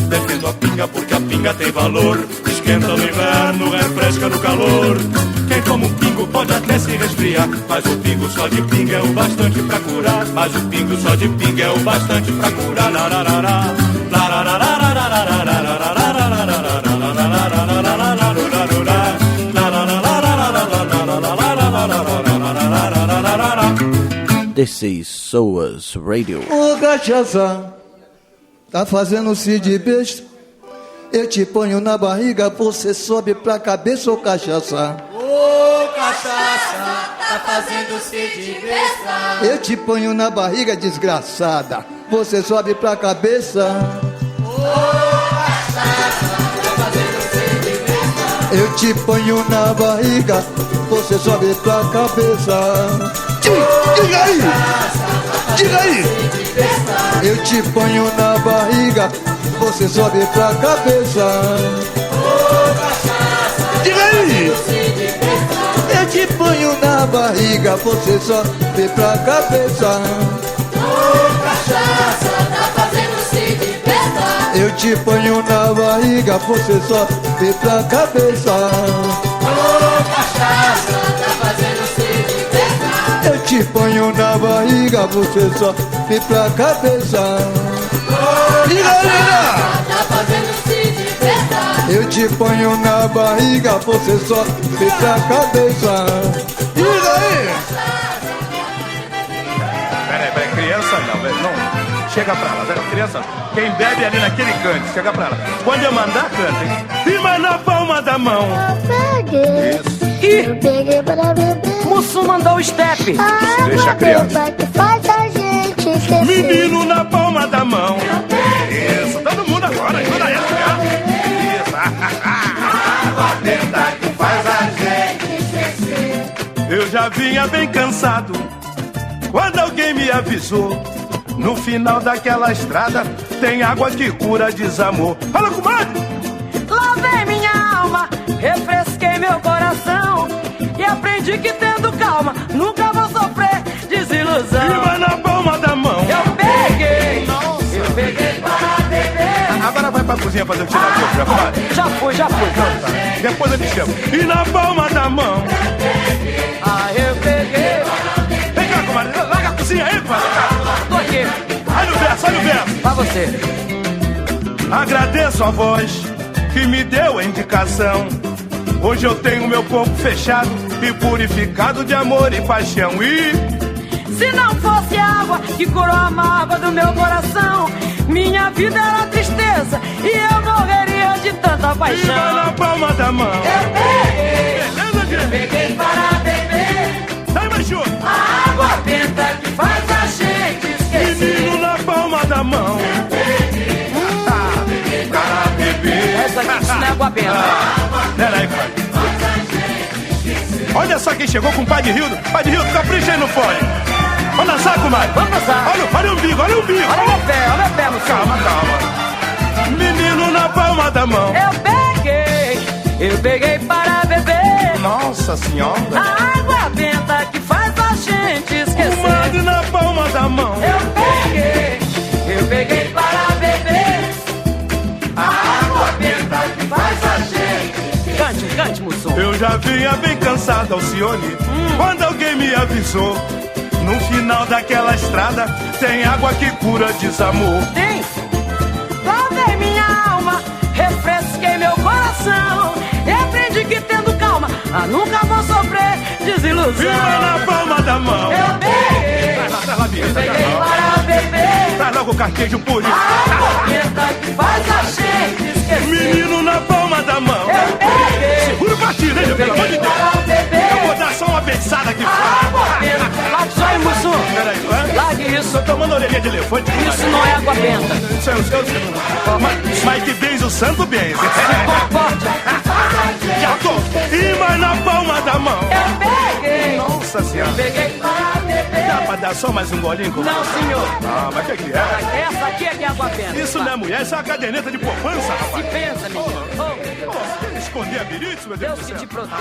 Defendo a pinga porque a pinga tem valor, esquenta no inverno, refresca no calor. Quem toma um pingo pode até se resfriar, mas o pingo só de pinga é o bastante pra curar. Mas o pingo só de pinga é o bastante pra curar. This is SOAS Radio. Ô cachaça, tá fazendo-se de besta? Eu te ponho na barriga, você sobe pra cabeça, ô cachaça. Ô cachaça, tá fazendo-se de besta. Eu te ponho na barriga, desgraçada, você sobe pra cabeça. Ô cachaça, tá fazendo-se de besta. Eu te ponho na barriga, você sobe pra cabeça. Diga aí! Diga aí! Eu te ponho na barriga, você sobe pra cabeça. Diga aí! Eu te ponho na barriga, você sobe pra cabeça. Cachaça, tá fazendo se de besta. Eu te ponho na barriga, você sobe pra cabeça. Cachaça, tá fazendo se de besta. Eu te ponho na barriga, você sobe pra cabeça. Diga aí! Tá fazendo se de besta. Eu te ponho na barriga, você sobe pra cabeça. Diga aí! Peraí, criança não, velho, não. Chega pra lá, velho, criança. Quem bebe ali naquele canto, chega pra lá. Quando eu mandar, canta, hein? Firma na palma da mão. Eu peguei para beber. Mussum mandou o step. Deixa a criança. Que faz a gente esquecer. Menino na palma da mão. Isso, todo mundo agora, ajuda essa, cara. Isso, água benta que faz a gente esquecer. Eu já vinha bem cansado quando alguém me avisou. No final daquela estrada tem água que cura desamor. Fala, comadre! Lavei minha alma, refresquei meu coração e aprendi que tendo calma nunca vou sofrer desilusão. Firma na palma da mão. Eu peguei para beber. Agora vai pra cozinha fazer o tirador, já vai? Já fui. Depois eu te chamo. E na palma da mão. Eu peguei. Vem cá, comadre, larga a cozinha aí, pai. Tô aqui. Olha o verso. Pra você. Agradeço a voz que me deu a indicação. Hoje eu tenho meu corpo fechado e purificado de amor e paixão. E se não fosse a água que curou a mágoa do meu coração, minha vida era tristeza e eu morreria de tanta paixão. Firma na palma da mão. Eu peguei para beber. Sai, macho. A água benta que faz a gente esquecer. Menino na palma da mão. Para beber. Essa aqui não é água benta. Peraí, pai. Olha só quem chegou com o pai de Rildo. Pai de Rildo, capricha aí no fone. Vamos dançar, comadre? Vamos dançar. Olha o umbigo. Olha meu pé, Mussum. Calma. Menino na palma da mão. Eu peguei para beber. Nossa senhora. A água benta que faz a gente esquecer. Comadre na palma da mão. Eu peguei para beber. A água benta que faz a gente esquecer. Cante, Mussum. Eu já vinha bem cansado, Alcione, quando alguém me avisou. No final daquela estrada tem água que cura desamor. Tem. Lavei minha alma, refresquei meu coração e aprendi que tendo calma nunca vou sofrer desilusão. Firma na palma da mão. Eu peguei para beber. Traz logo o carquejo purinho. A água benta que faz a gente esquecer. Menino na palma da mão. Eu peguei. Segura o batido, hein, pelo amor de Deus. Eu vou dar só uma beijada aqui fora. Largue isso aí, Mussum. Peraí, largue isso. Tô tomando orelhinha de elefante. Isso não é água benta. Isso é o seu. Mas que beijo o santo bem. Já tô. E mais na palma da mão. Eu peguei. Nossa senhora. Peguei para beber. Dá pra dar só mais um golinho? Não, senhor. Mas o que é? Essa aqui é que é água benta. Isso não é mulher, isso é uma caderneta de poupança, rapaz. Se pensa, menino. Esconder a birite, meu Deus do céu. Deus que te proteja.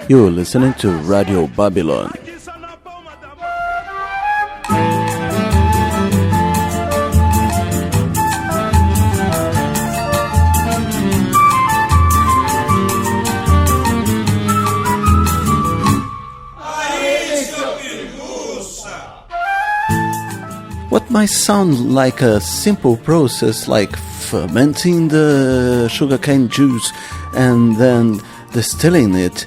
You're listening to Radio Babylon. What might sound like a simple process, like fermenting the sugarcane juice and then distilling it,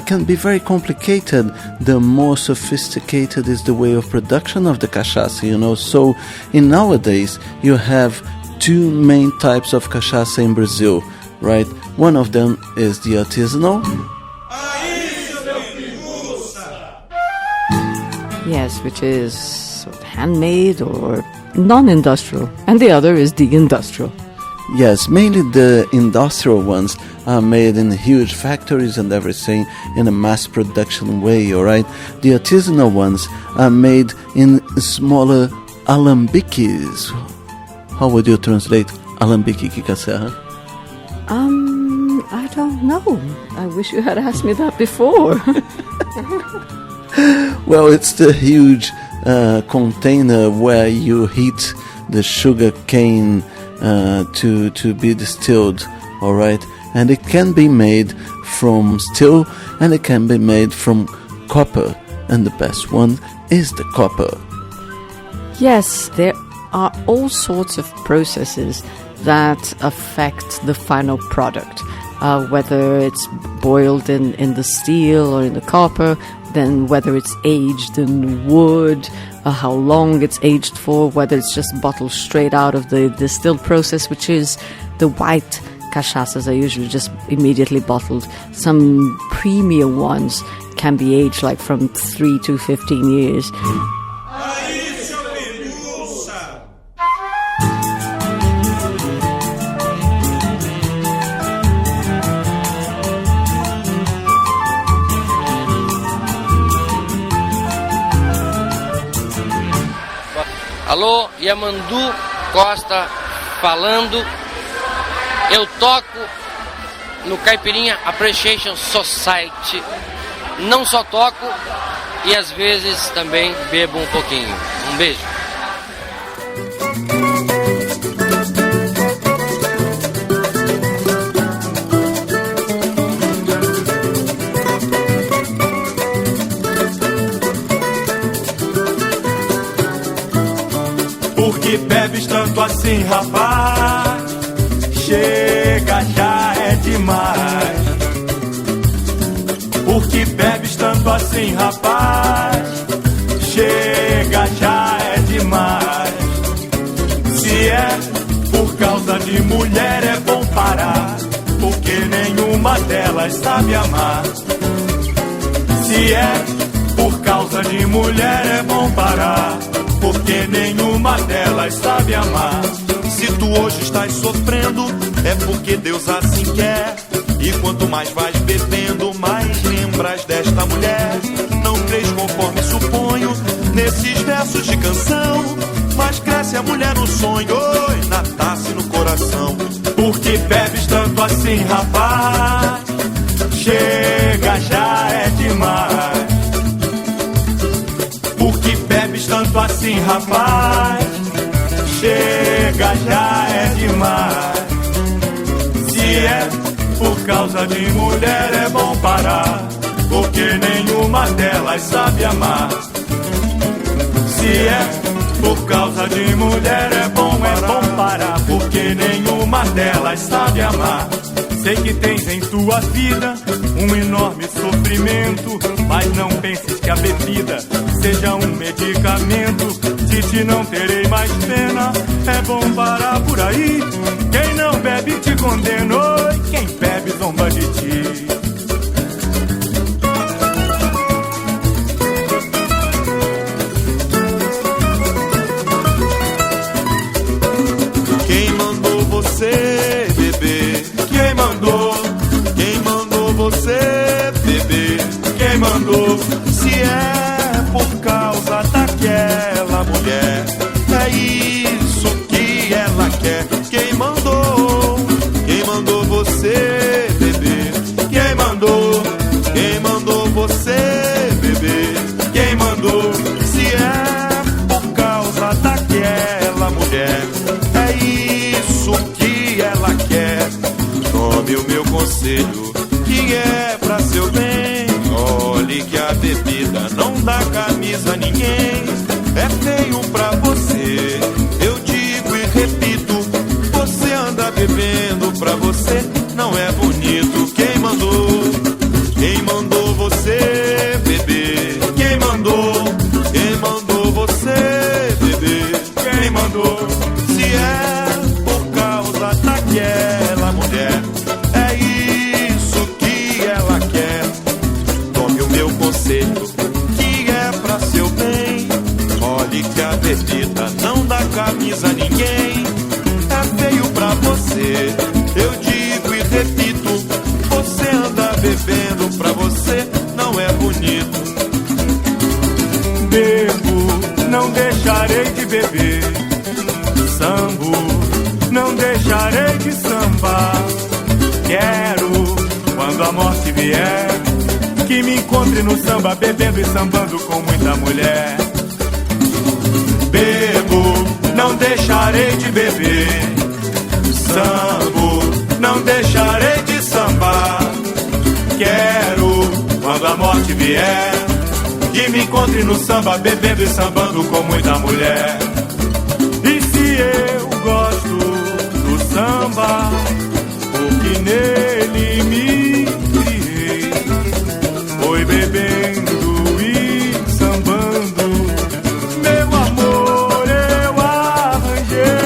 can be very complicated. The more sophisticated is the way of production of the cachaça, So in nowadays you have two main types of cachaça in Brazil, right? One of them is the artisanal. Yes, which is handmade or non-industrial, and the other is the industrial. Yes, mainly the industrial ones are made in huge factories and everything in a mass production way, alright? The artisanal ones are made in smaller alambiques. How would you translate alambique, Kika Serra? I don't know. I wish you had asked me that before. Well, it's the huge container where you heat the sugar cane to be distilled, all right? And it can be made from steel and it can be made from copper, and the best one is the copper. Yes, there are all sorts of processes that affect the final product, whether it's boiled in the steel or in the copper, then whether it's aged in wood, how long it's aged for, whether it's just bottled straight out of the distilled process, which is the white cachaças are usually just immediately bottled. Some premium ones can be aged like from 3 to 15 years. Alô, Yamandu Costa falando. Eu toco no Caipirinha Appreciation Society. Não só toco, e às vezes também bebo um pouquinho. Um beijo. Por que bebes tanto assim, rapaz? Chega, já é demais. Por que bebes tanto assim, rapaz? Chega, já é demais. Se é por causa de mulher é bom parar, porque nenhuma delas sabe amar. Se é por causa de mulher é bom parar, porque nenhuma delas sabe amar. Se tu hoje estás sofrendo, é porque Deus assim quer. E quanto mais vais bebendo, mais lembras desta mulher. Não crês conforme suponho nesses versos de canção, mas cresce a mulher no sonho, oi, na taça e no coração. Por que bebes tanto assim, rapaz? Chega, já é demais. Por que bebes tanto assim, rapaz? Chega, já é demais. Se é por causa de mulher é bom parar, porque nenhuma delas sabe amar. Se é por causa de mulher é bom parar, porque nenhuma delas sabe amar. Sei que tens em tua vida um enorme sofrimento, mas não penses que a bebida seja um medicamento. De ti não terei mais pena, é bom parar por aí. Quem não bebe te condena, oi, quem bebe zomba de ti. Quem mandou você beber? Quem mandou? Quem mandou você beber? Quem mandou? Se é por causa daquela mulher, é isso que ela quer. Quem mandou? Quem mandou você beber? Quem mandou? Quem mandou você beber? Quem mandou? Se é por causa daquela mulher, é isso que ela quer. Tome o meu conselho, que é pra seu bem. Olhe que a bebida não dá camisa a ninguém. É feio pra você, eu digo e repito. Você anda bebendo, pra você não é bonito. Quem mandou? Quem mandou você beber? Quem mandou? Quem mandou você beber? Quem mandou? Se é por causa daquela mulher, é isso que ela quer. Tome o meu conselho, que é pra seu bem. Olhe que a bebida não dá camisa a ninguém. É feio pra você, quando a morte vier, que me encontre no samba, bebendo e sambando com muita mulher. Bebo, não deixarei de beber. Sambo, não deixarei de sambar. Quero, quando a morte vier, que me encontre no samba, bebendo e sambando com muita mulher. E se eu gosto do samba, porque nele me criei, foi bebendo e sambando, meu amor eu arranjei.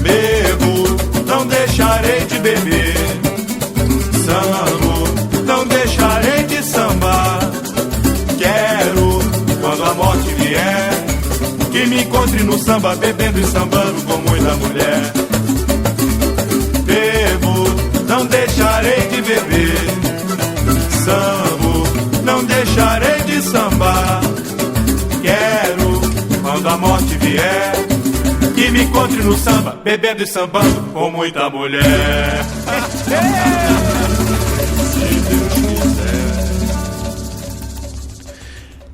Bebo, não deixarei de beber. Sambo, não deixarei de sambar. Quero, quando a morte vier, que me encontre no samba, bebendo e sambando com muita mulher. Bebo, não deixarei de beber. Sambo, não deixarei de sambar. Quero, quando a morte vier, que me encontre no samba, bebendo e sambando com muita mulher.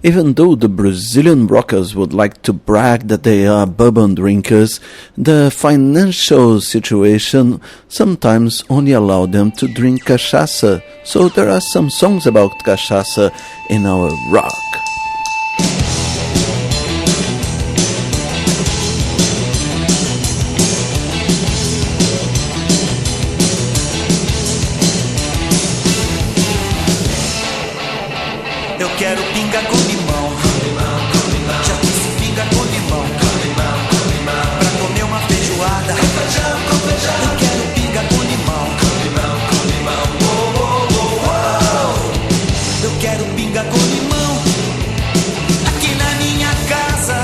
Even though the Brazilian rockers would like to brag that they are bourbon drinkers, the financial situation sometimes only allow them to drink cachaça. So there are some songs about cachaça in our rock. Eu quero pinga com limão. Já disse pinga com limão. Pra comer uma feijoada. Eu quero pinga com limão. Oh, oh, oh, oh. Eu quero pinga com limão. Aqui na minha casa,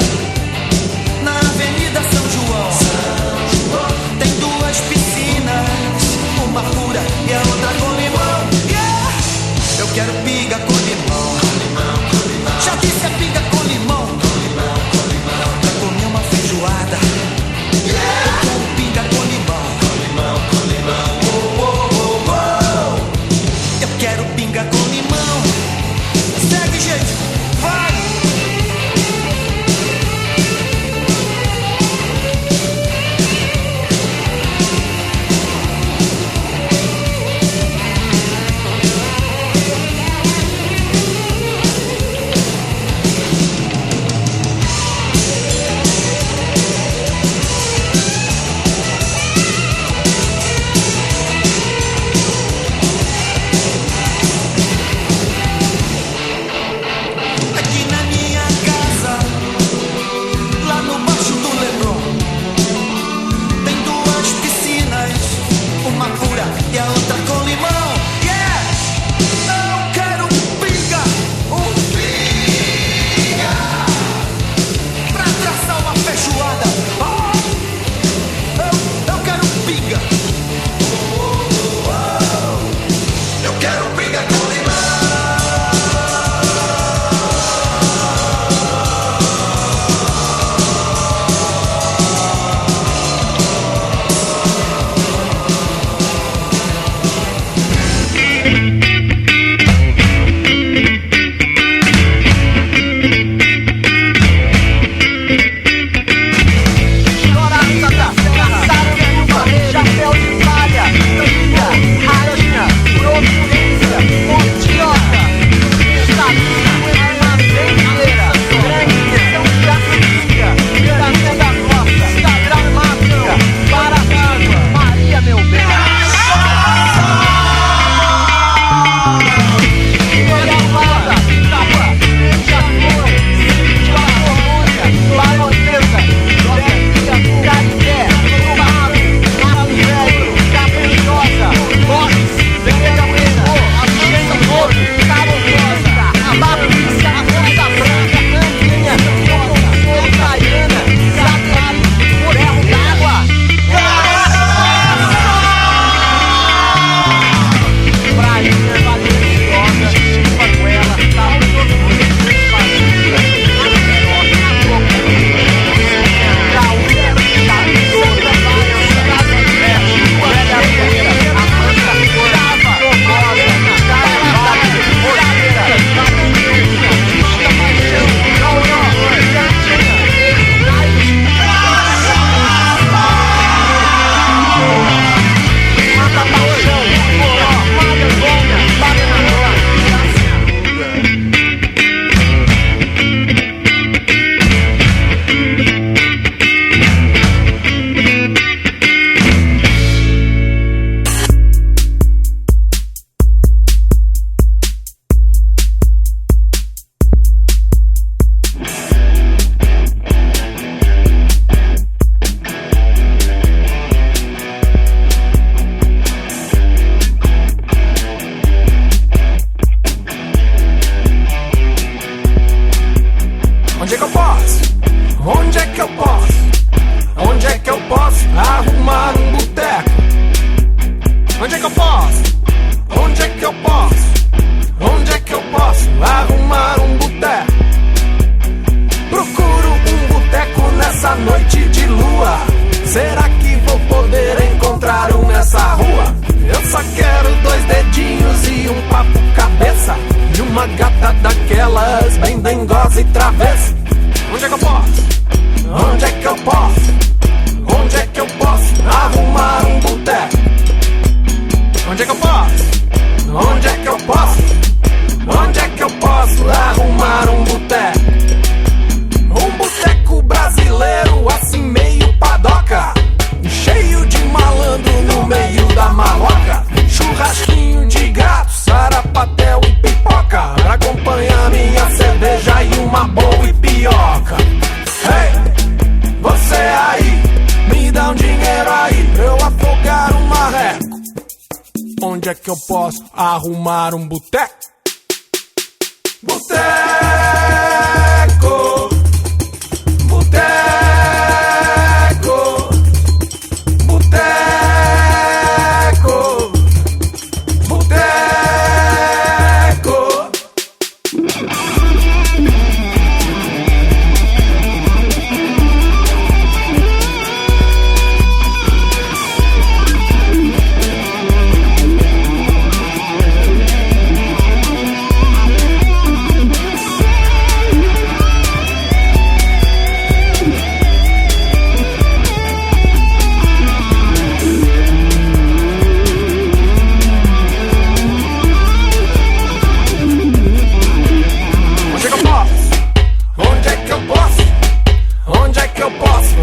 na Avenida São João, tem duas piscinas, uma pura e a outra com limão. Yeah! Eu quero pinga com limão. Onde é que eu posso? Onde é que eu posso? Onde é que eu posso arrumar um boteco? Procuro um boteco nessa noite de lua. Será que vou poder encontrar um nessa rua? Eu só quero 2 dedinhos e um papo cabeça, e uma gata daquelas bem dengosa e travessa. Onde é que eu posso? Onde é que eu posso? Onde é que eu posso arrumar um boteco? Onde é que eu posso? Onde é que eu posso? Onde é que eu posso arrumar um boteco? Um boteco brasileiro assim meio padoca, cheio de malandro no meio da maloca. Churrasquinho de gato, sarapatel e pipoca, pra acompanhar minha cerveja e uma boa ipioca. Ei, você aí, me dá um dinheiro aí pra eu afogar um marreco. Onde é que eu posso arrumar um boteco? Boteco, boteco, boteco, boteco.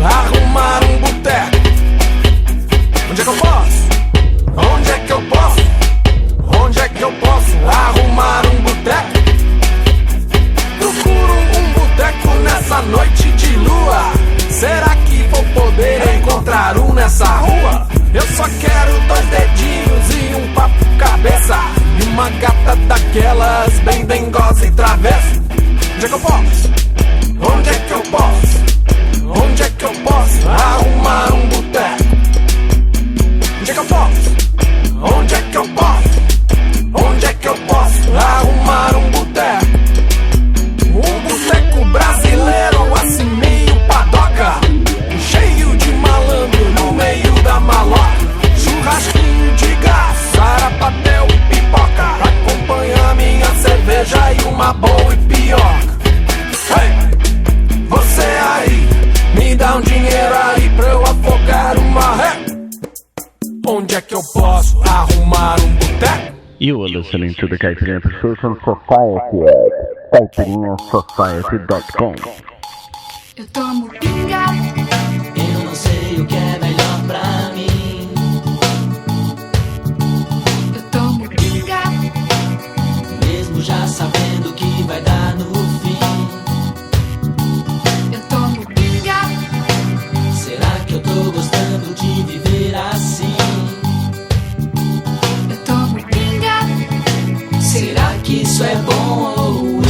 Arrumar um boteco. Onde é que eu posso? Onde é que eu posso? Onde é que eu posso arrumar um boteco? Procuro um boteco nessa noite de lua. Será que vou poder encontrar um nessa rua? Eu só quero 2 dedinhos e um papo cabeça, e uma gata daquelas bem dengosa e travessa. Onde é que eu posso? Onde é que eu posso? Onde é que eu posso arrumar um boteco? Onde é que eu posso? Onde é que eu posso? Onde é que eu posso arrumar um boteco? Um boteco brasileiro assim meio padoca, cheio de malandro no meio da maloca. Churrasquinho de gás, sarapatel e pipoca, pra acompanhar minha cerveja e uma boa ipioca. Hey, você aí, me dá um dinheiro aí pra eu afogar uma ré. Onde é que eu posso arrumar um boteco? You are listening to the Caipirinha Persuasion Society at caipirinhasociety.com. Eu tomo pinga. Eu não sei o que é melhor pra mim. Eu tomo pinga, mesmo já sabendo que vai dar no fim. Eu tomo pinga. Será que eu tô gostando de viver assim? Eu tomo pinga. Será que isso é bom ou ruim?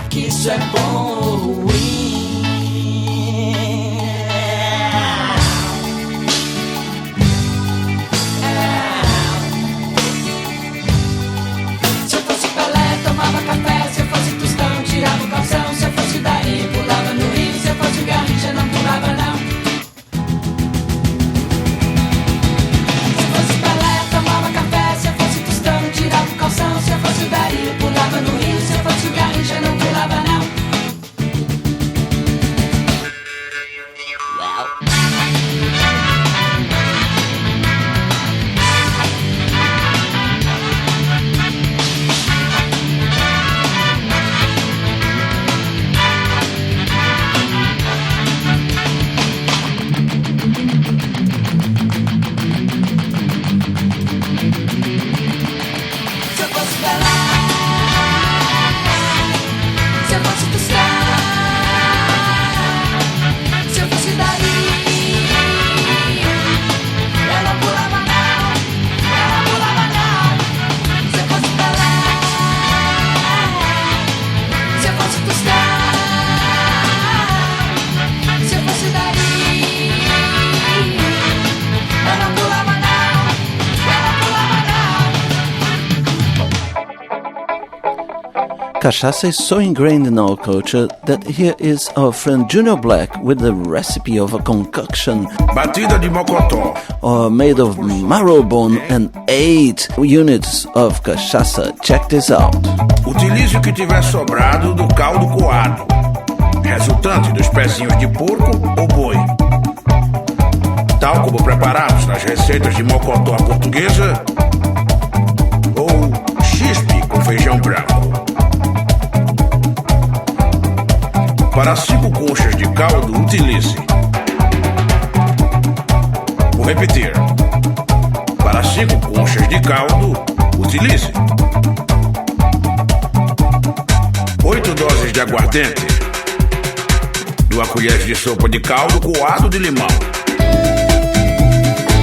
que isso é bom ou ruim. Se eu fosse Pelé, tomava café. Se eu fosse Tostão, tirava o calção. Se eu fosse Daí, pulava no rio. Se eu fosse Garrincha, não pulava não. Se eu fosse Pelé, tomava café. Se eu fosse Tostão, tirava o calção. Se eu fosse Daí, pulava no rio. Se eu fosse Garrincha, não pulava não. Se eu fosse Pelé, se eu fosse Tostão, se eu fosse Daí, eu não pulava não, eu não pulava não. Se eu fosse Pelé, se eu fosse Tostão, se eu fosse Daí, eu não pulava não, eu não pulava não. Cachaça is so ingrained in our culture that here is our friend Junior Black with the recipe of a concoction Batida de mocotó. made of marrowbone and 8 units of cachaça. Check this out. Utilize o que tiver sobrado do caldo coado, resultante dos pezinhos de porco ou boi. Tal como preparamos nas receitas de mocotó à portuguesa ou chispe com feijão branco. Para 5 conchas de caldo, utilize. Vou repetir. Para 5 conchas de caldo, utilize 8 doses de aguardente, 2 colheres de sopa de caldo coado de limão.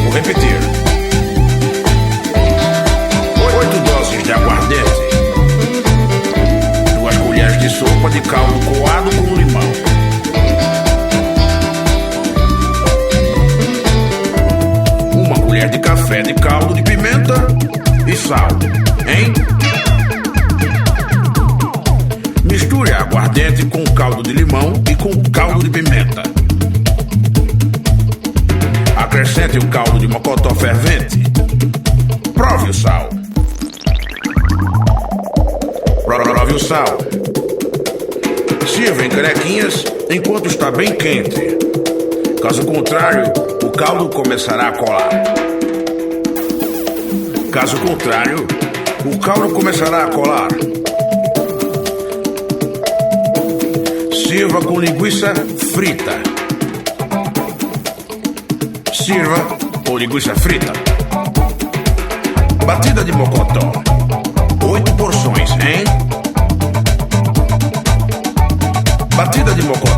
Vou repetir. 8 doses de aguardente, 2 colheres de sopa de caldo coado com limão. 1 colher de café de caldo de pimenta e sal, hein? Misture a aguardente com caldo de limão e com caldo de pimenta. Acrescente o caldo de mocotó fervente. Prove o sal. Prove o sal. Sirva em canequinhas enquanto está bem quente. Caso contrário, o caldo começará a colar. Caso contrário, o caldo começará a colar. Sirva com linguiça frita. Sirva com linguiça frita. Batida de mocotó. 8 porções, hein? Batida de mocotó.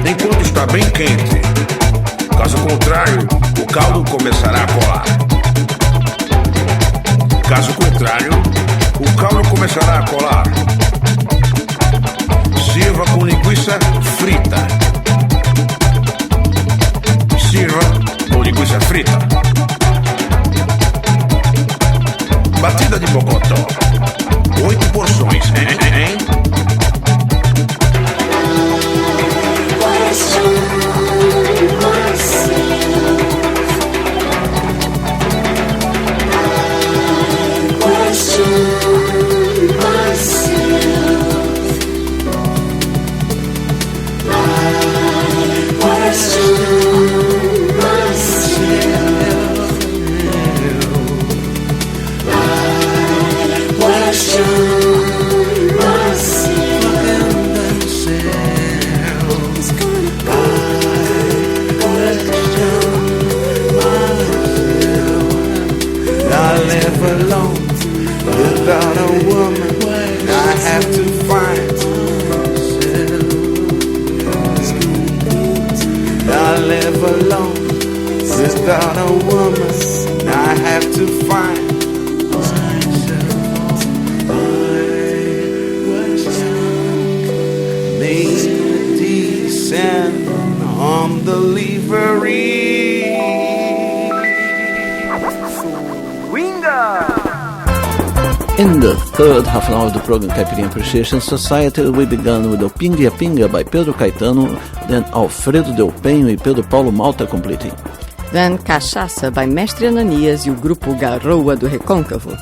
Enquanto está bem quente. Caso contrário, o caldo começará a colar. Caso contrário, o caldo começará a colar. Sirva com linguiça frita. Sirva com linguiça frita. Batida de mocotó. 8 porções, hein? woman, I have to find I live alone without a woman, I have to find descend on delivery. In the third half an hour of the program Caipirinha Appreciation Society, we began with O Pinga e a Pinga by Pedro Caetano, then Alfredo Del Penho e Pedro Paulo Malta completing. Then Cachaça by Mestre Ananias e o grupo Garoa do Recôncavo.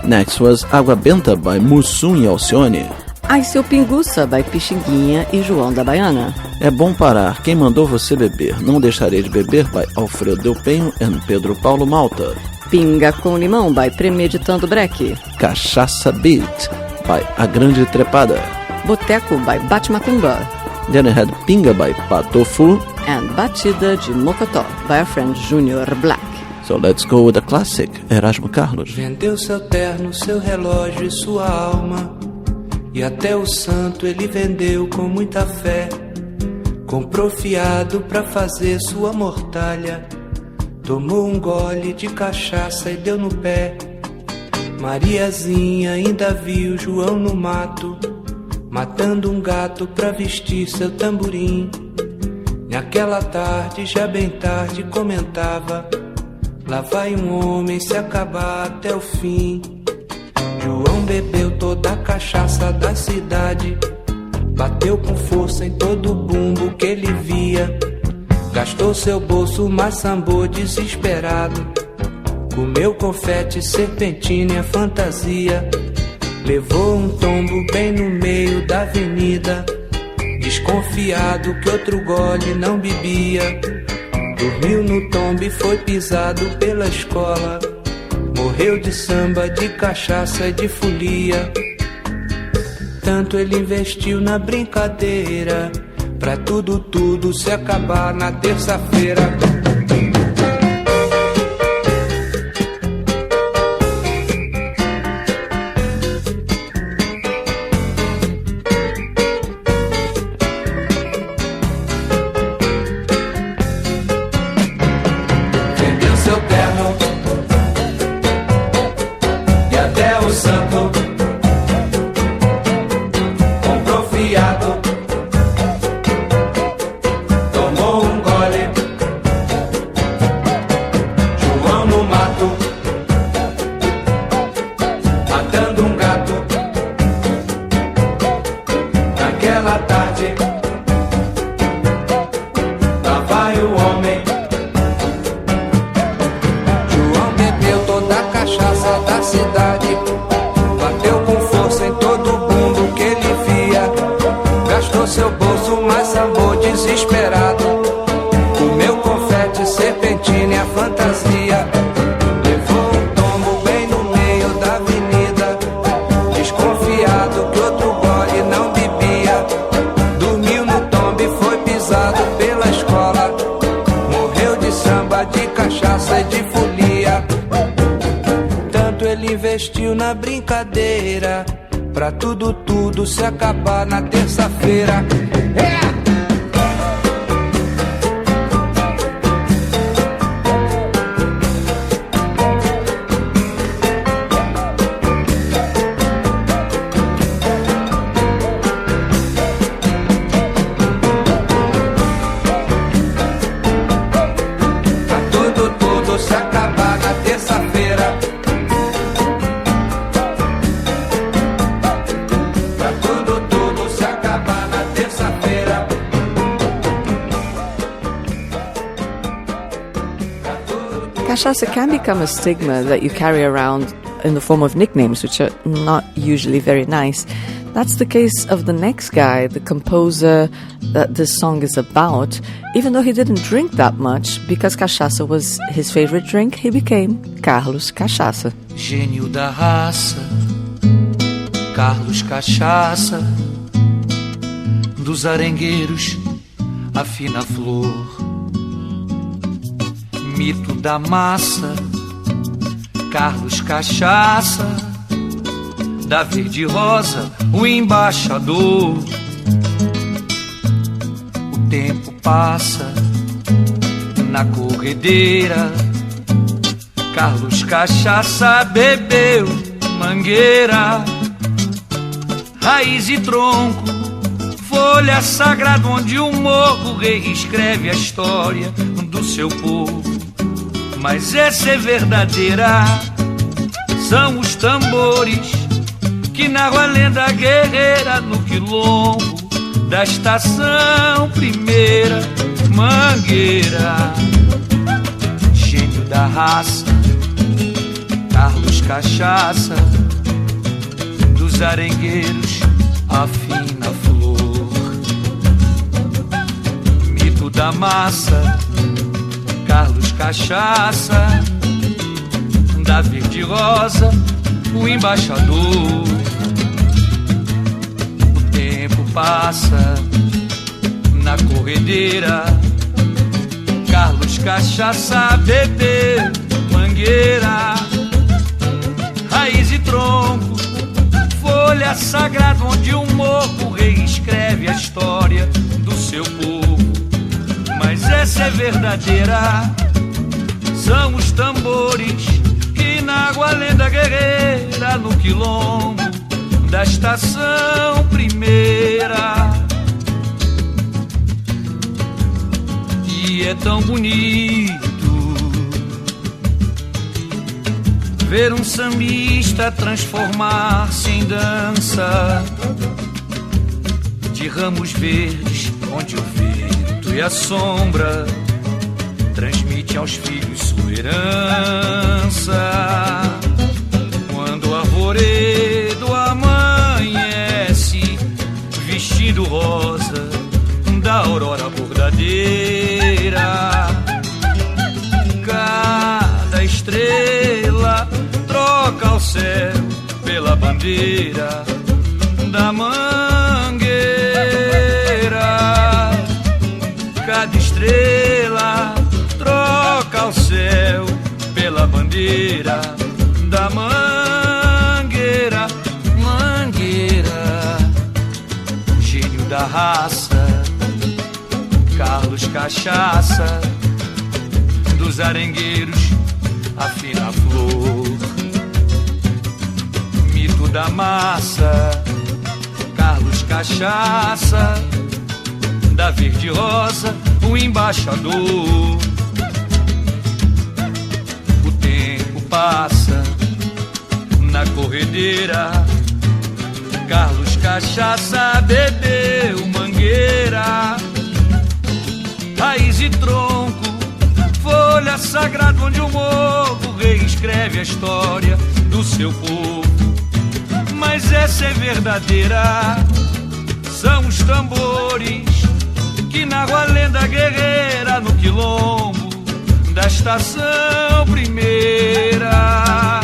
Next was Água Benta by Mussum e Alcione. Ai Seu Pinguça by Pixinguinha e João da Baiana. É bom parar, quem mandou você beber? Não deixarei de beber by Alfredo Del Penho e Pedro Paulo Malta. Pinga com Limão by Premeditando Breck. Cachaça Beat by A Grande Trepada. Boteco by Bate Macumba. Then I had Pinga by Patofu. And Batida de Mocotó by our friend Junior Black. So let's go with the classic, Erasmo Carlos. Vendeu seu terno, seu relógio e sua alma, e até o santo ele vendeu com muita fé. Comprou fiado pra fazer sua mortalha, tomou um gole de cachaça e deu no pé. Mariazinha ainda viu João no mato, matando um gato pra vestir seu tamborim. Naquela tarde, já bem tarde, comentava: lá vai um homem se acabar até o fim. João bebeu toda a cachaça da cidade, bateu com força em todo o bumbo que ele via. Gastou seu bolso, mas sambou desesperado, comeu confete, serpentina e a fantasia. Levou um tombo bem no meio da avenida, desconfiado que outro gole não bebia. Dormiu no tombo e foi pisado pela escola, morreu de samba, de cachaça e de folia. Tanto ele investiu na brincadeira, pra tudo se acabar na terça-feira. Vendeu seu terno e até o santo, comprou fiado, tomou um gole, João no mato, matando um gato. Naquela tarde, lá vai o homem. João bebeu toda a cachaça da cidade, bateu com força em todo o bumbo que ele via. Gastou seu bolso, mas sambou desesperado, comeu confete, serpentina e a fantasia. Levou um tombo bem no meio da avenida, desconfiado que outro gole não bebia. Dormiu no tombo e foi pisado pela escola, morreu de samba, de cachaça e de folia. Tanto ele investiu na brincadeira, pra tudo se acabar na terça-feira. Pra tudo se acabar na terça-feira. Pra tudo se acabar na terça-feira. Cachaça can become a stigma that you carry around in the form of nicknames, which are not usually very nice. That's the case of the next guy, the composer that this song is about. Even though he didn't drink that much, because cachaça was his favorite drink, he became Carlos Cachaça. Gênio da raça, Carlos Cachaça, dos arengueiros, a fina flor. Mito da massa, Carlos Cachaça, da verde rosa, o embaixador. O tempo passa na corredeira, Carlos Cachaça bebeu mangueira, raiz e tronco, folha sagrada onde o morro reescreve a história do seu povo. Mas essa é verdadeira, são os tambores que narram a lenda guerreira no quilombo da estação primeira, Mangueira. Gênio da raça, Carlos Cachaça, dos arengueiros a fina flor. Mito da massa, Carlos Cachaça, da verde rosa, o embaixador. O tempo passa na corredeira, Carlos Cachaça bebeu mangueira, raiz e tronco, folha sagrada onde um morro reescreve a história do seu povo. Mas essa é verdadeira, são os tambores que narram a lenda guerreira no quilombo da estação primeira. E é tão bonito ver um sambista transformar-se em dança de ramos verdes, onde o vento e a sombra transmite aos filhos sua herança. Quando o arvoredo amanhece vestido rosa da aurora bordadeira, cada estrela troca o céu pela bandeira da mangueira. Cada estrela troca o céu pela bandeira da mangueira. Mangueira, gênio da raça, Carlos Cachaça, dos arengueiros a fina flor. Mito da massa, Carlos Cachaça, da verde rosa, o embaixador. O tempo passa na corredeira, Carlos Cachaça bebeu mangueira, raiz e tronco, folha sagrada onde o morro reescreve a história do seu povo. Mas essa é verdadeira, são os tambores que narram a lenda guerreira no quilombo da estação primeira.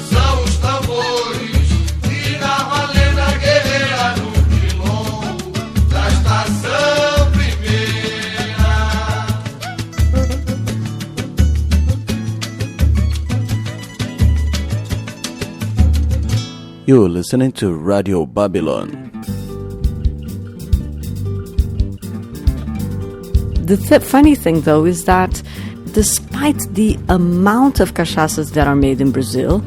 São os tambores que narram a lenda guerreira no quilombo da estação primeira. You're listening to Radio Babylon. The funny thing, though, is that despite the amount of cachaças that are made in Brazil,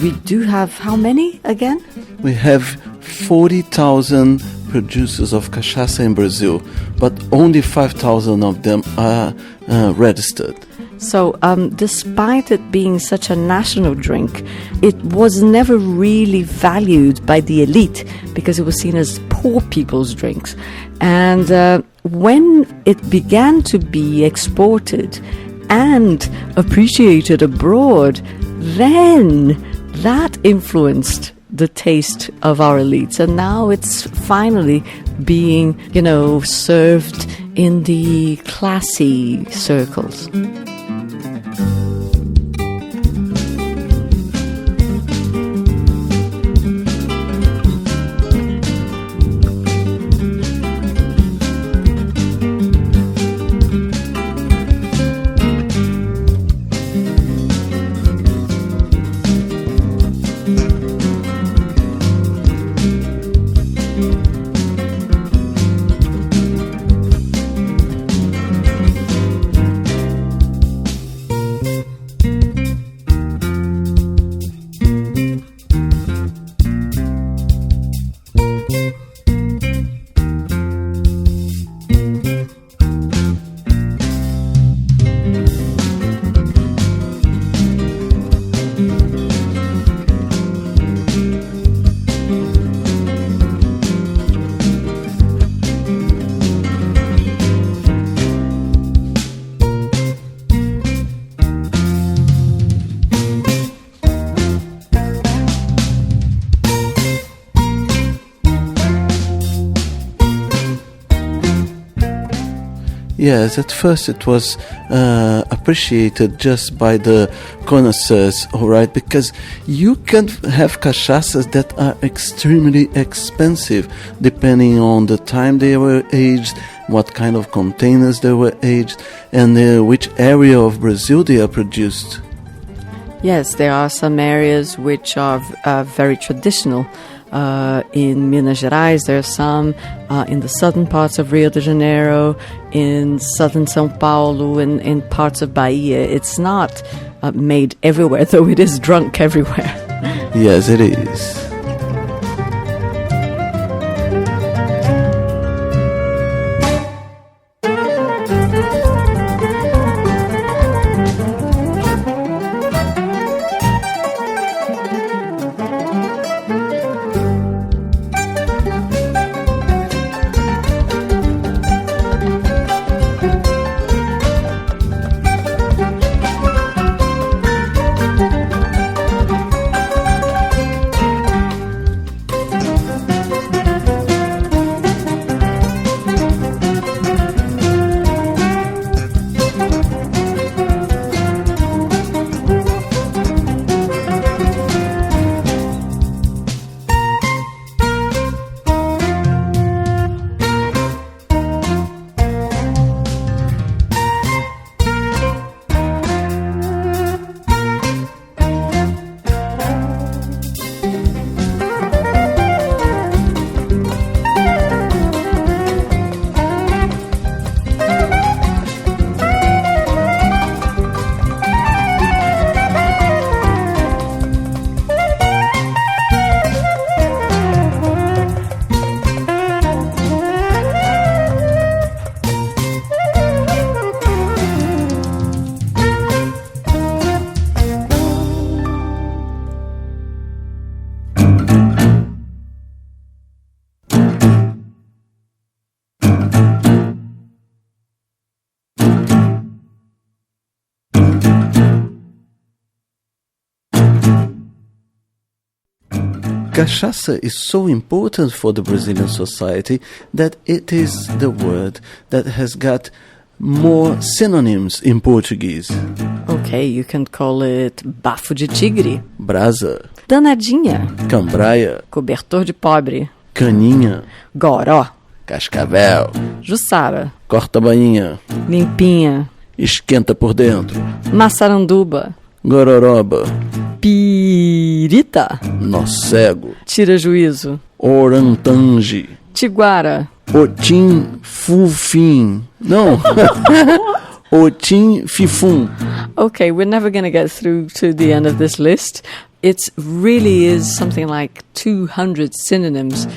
we do have how many again? We have 40,000 producers of cachaça in Brazil, but only 5,000 of them are registered. So, despite it being such a national drink, it was never really valued by the elite because it was seen as poor people's drinks. And when it began to be exported and appreciated abroad, then that influenced the taste of our elites. And now it's finally being, served in the classy circles. Yes, at first it was appreciated just by the connoisseurs, all right, because you can have cachaças that are extremely expensive depending on the time they were aged, what kind of containers they were aged, and which area of Brazil they are produced. Yes, there are some areas which are very traditional. In Minas Gerais, there are some in the southern parts of Rio de Janeiro, in southern São Paulo, and in parts of Bahia. It's not made everywhere, though it is drunk everywhere. Yes, it is. Cachaça is so important for the Brazilian society that it is the word that has got more synonyms in Portuguese. Okay, you can call it bafo de tigre, Brasa, danadinha, cambraia, cobertor de pobre, caninha, goró, cascavel, jussara, corta-bainha, limpinha, esquenta por dentro, maçaranduba, gororoba, pirita, nó cego, tira juízo, orantange, tiguara, otim fufim. No. Otim fifum. Okay, we're never going to get through to the end of this list. It really is something like 200 synonyms.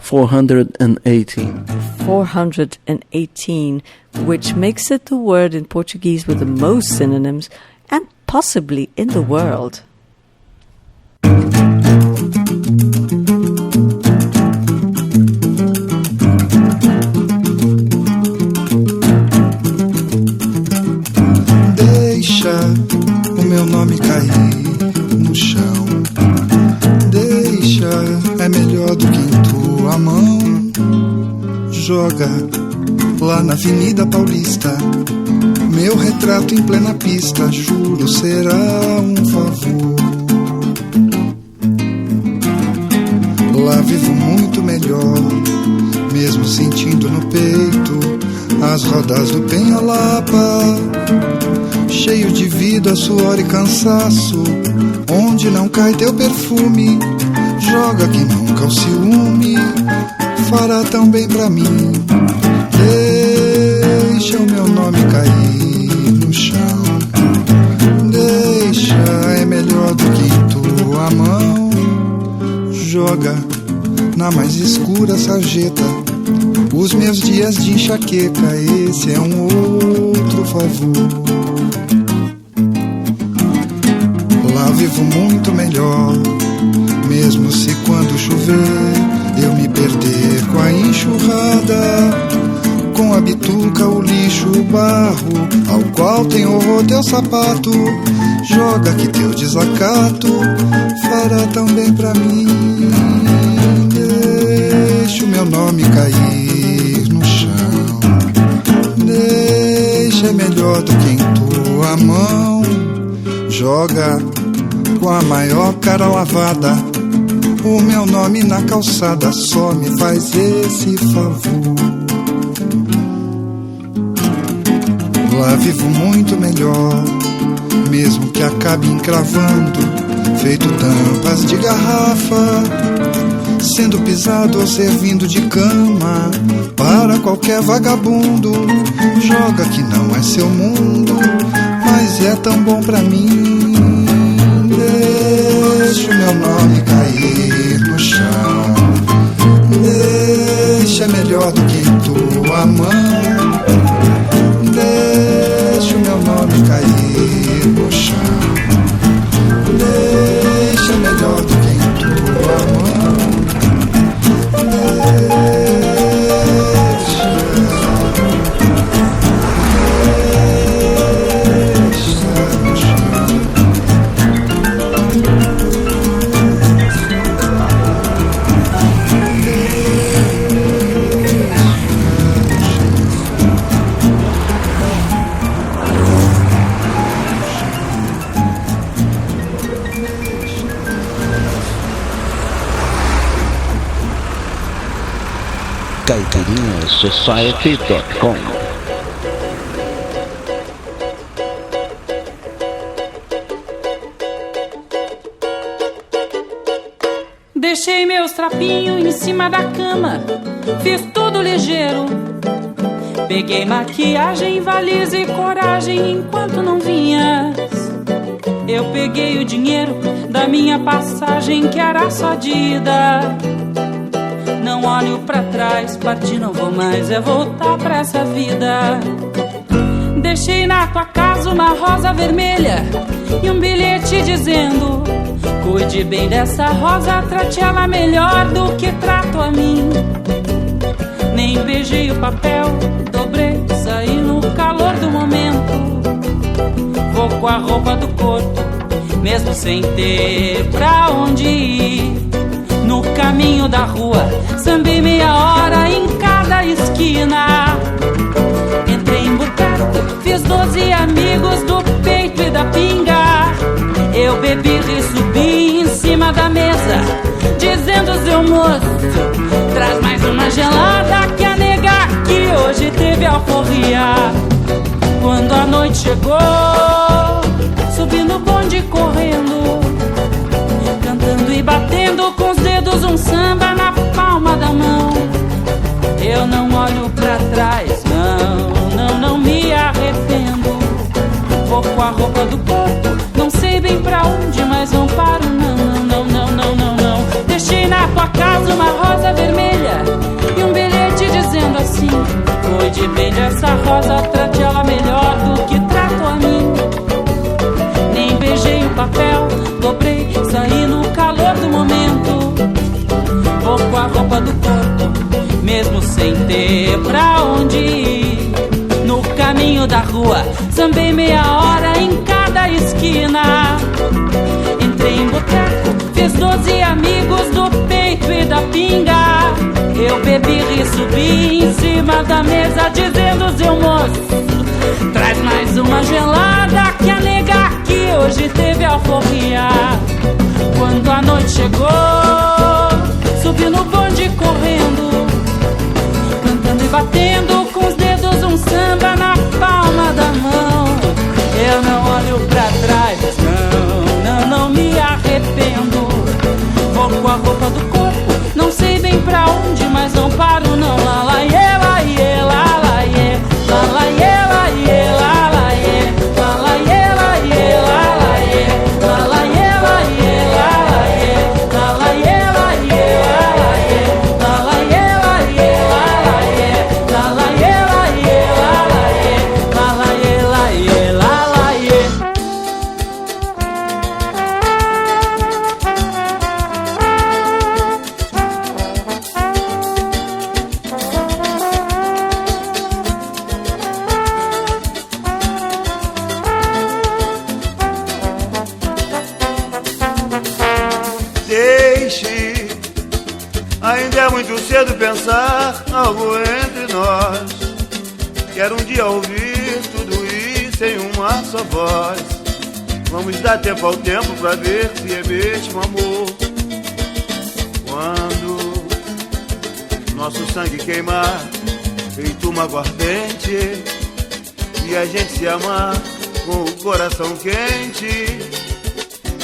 418. 418, which makes it the word in Portuguese with the most synonyms and possibly in the world. Deixa o meu nome cair no chão. Deixa, é melhor do que em tua mão. Joga lá na Avenida Paulista meu retrato em plena pista, juro será um favor. Lá vivo muito melhor, mesmo sentindo no peito as rodas do Penha-Lapa, cheio de vida, suor e cansaço, onde não cai teu perfume. Joga que nunca o ciúme fará tão bem pra mim. Deixa o meu nome cair no chão. Deixa, é melhor do que em tua mão. Joga na mais escura sarjeta os meus dias de enxaqueca. Esse é um outro favor. Lá vivo muito melhor, mesmo se quando chover eu me perder com a enxurrada, com a bituca, o lixo, o barro, ao qual tem horror teu sapato. Joga que teu desacato fará tão bem pra mim. Deixa o meu nome cair no chão. deixa melhor do que em tua mão. Joga com a maior cara lavada o meu nome na calçada, só me faz esse favor. Lá vivo muito melhor, mesmo que acabe encravando, feito tampas de garrafa, sendo pisado ou servindo de cama para qualquer vagabundo. Joga que não é seu mundo, mas é tão bom pra mim. Deixa o meu nome cair no chão, deixa melhor do que em tua mão. Deixa o meu nome cair no chão, deixa melhor do que em tua mão. CaipirinhaSociety.com. Deixei meus trapinhos em cima da cama, fiz tudo ligeiro. Peguei maquiagem, valise e coragem enquanto não vinhas. Eu peguei o dinheiro da minha passagem, que era só de ida. Não olho pra trás, partir não vou mais, é voltar pra essa vida. Deixei na tua casa uma rosa vermelha e um bilhete dizendo: cuide bem dessa rosa, trate ela melhor do que trato a mim. Nem beijei o papel, dobrei, saí no calor do momento. Vou com a roupa do corpo, mesmo sem ter pra onde ir. No caminho da rua, sambei meia hora em cada esquina. Entrei em boteco, fiz 12 amigos do peito e da pinga. Eu bebi e subi em cima da mesa, dizendo: seu moço, traz mais uma gelada, que a nega aqui hoje teve alforria. Quando a noite chegou, subi no bonde correndo, cantando e batendo com os dedos um samba na palma da mão. Eu não olho pra trás, não me arrependo. Vou com a roupa do corpo, não sei bem pra onde, mas não paro, não. Deixei na tua casa uma rosa vermelha e um bilhete dizendo assim: cuide bem dessa rosa, trate ela melhor do que trato a mim. Nem beijei o papel, dobrei, saí no calor do momento. Vou com a roupa do corpo, mesmo sem ter pra onde ir. No caminho da rua, sambei meia hora em cada esquina. Entrei em boteco, fiz 12 amigos do peito e da pinga. Eu bebi e subi em cima da mesa, dizendo: seu moço, traz mais uma gelada, que a nega aqui hoje teve alforria. Quando a noite chegou, subi no bonde correndo, cantando e batendo com os dedos um samba na palma da mão. Eu não olho pra trás, não me arrependo. Vou com a roupa do corpo, não sei bem pra onde, mas não paro não. Lá lá iê, lá iê, lá lá iê, lá lá iê, lá iê, lá lá iê, lá lá iê, lá iê, lá lá iê, lá lá iê, lá iê, lá lá iê, lá lá iê, lá iê, lá lá iê, lá lá iê, lá iê, lá lá iê, lá lá iê, lá iê, lá lá iê, lá lá iê, lá iê, lá lá iê. Deixe, ainda é muito cedo pensar algo entre nós. Quero um dia ouvir tudo a sua voz. Vamos dar tempo ao tempo pra ver se é mesmo amor. Quando nosso sangue queimar, feito uma aguardente, e a gente se amar com o coração quente,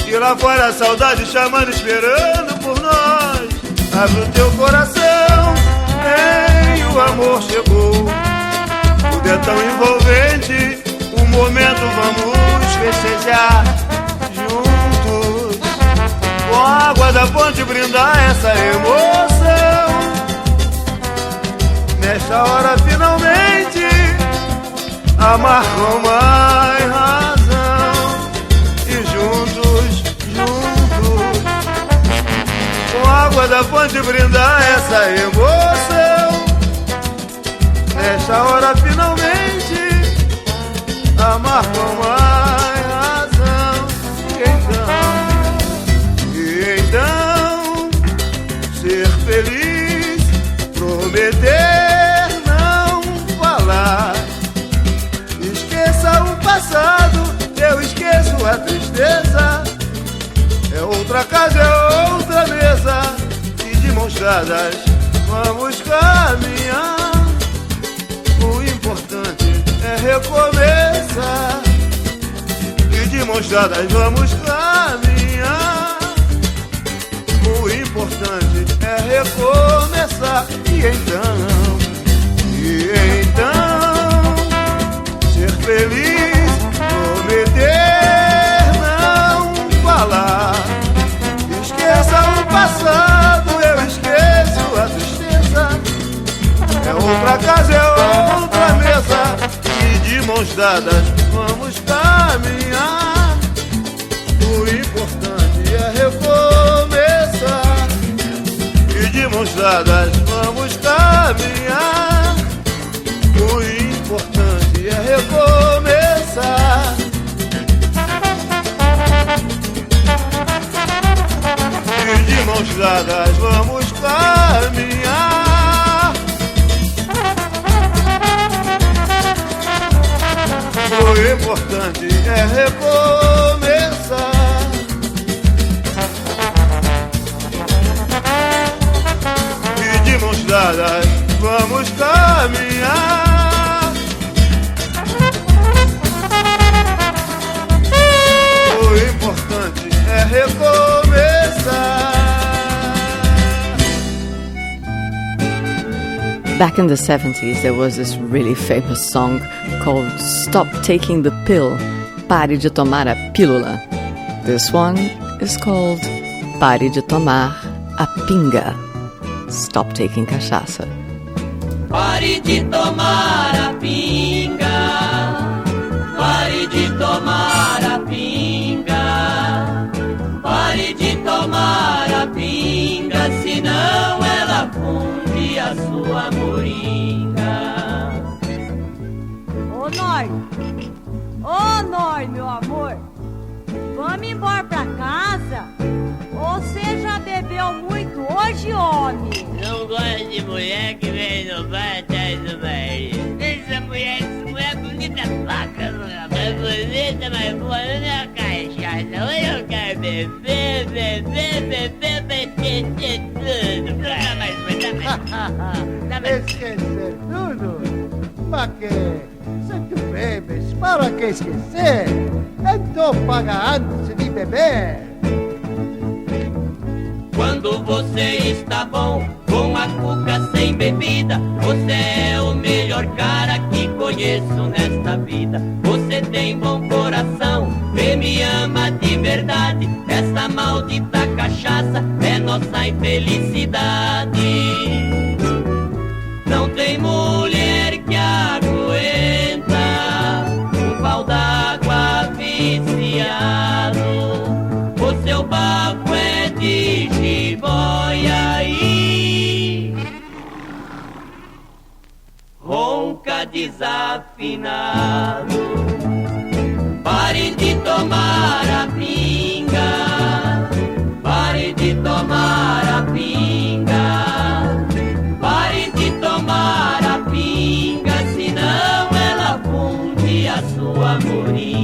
e lá fora a saudade chamando, esperando por nós. Abre o teu coração, ei, o amor chegou. Tudo é tão envolvente, o momento vamos festejar juntos. Com a água da fonte brindar essa emoção. Nesta hora finalmente amar com mais razão. E juntos, com a água da fonte brindar essa emoção. Nesta hora finalmente amar com mais razão. E então ser feliz, prometer não falar. Esqueça o passado, eu esqueço a tristeza. É outra casa, é outra mesa, e de mãos dadas vamos caminhar. O importante é recomeçar, e de mãos dadas vamos caminhar. O importante é recomeçar. E então ser feliz, prometer não falar. Esqueça o passado, eu esqueço a tristeza. É outra casa, é outra mesa, e de mãos dadas vamos caminhar. O importante é recomeçar, e de mãos dadas vamos caminhar. O importante é recomeçar. E de mãos dadas vamos caminhar. O importante é recomeçar. E de mãos dadas vamos caminhar. O importante é recomeçar. Back in the 70s, there was this really famous song called Stop Taking the Pill, Pare de Tomar a Pílula. This one is called Pare de Tomar a Pinga, Stop Taking Cachaça. Pare de tomar a pinga, pare de tomar a pinga, pare de tomar a pinga, senão ela funde a sua moringa. Ô nós, meu amor, vamos embora pra casa? Você já bebeu muito hoje, homem? Não gosto de mulher que vem no bar atrás do marido. Essa mulher bonita faca, é bonita, mas boa não é cachaça. Hoje eu quero beber, esquecer tudo. Esquecer tudo? Mas que? Se tu bebes, para que esquecer? Então paga antes de beber. Quando você está bom, com a cuca sem bebida, você é o melhor cara que conheço nesta vida. Você tem bom coração e me ama de verdade. Essa maldita cachaça é nossa infelicidade. Não tem mulher que aguenta um pau d'água viciado. O seu bafo é de jiboia e ronca desafinado. Pare de tomar a pinga, pare de tomar a pinga, pare de tomar a pinga, senão ela funde a sua moringa.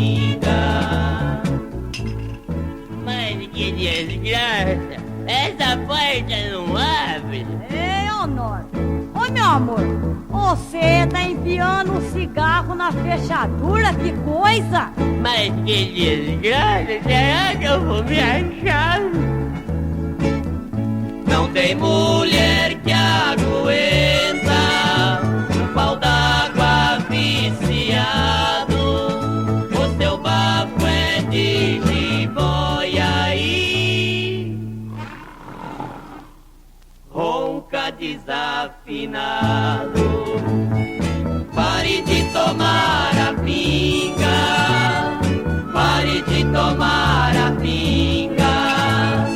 desgraça. Essa porta não abre. Ei, Honório. Ô, meu amor, você tá enfiando um cigarro na fechadura? Que coisa! Mas que desgraça, será que eu vou me achar? Não tem mulher que aguenta um pau d'água viciado. O seu bafo é de jiboia e ronca desafinado. Pare de tomar a pinga, pare de tomar a pinga,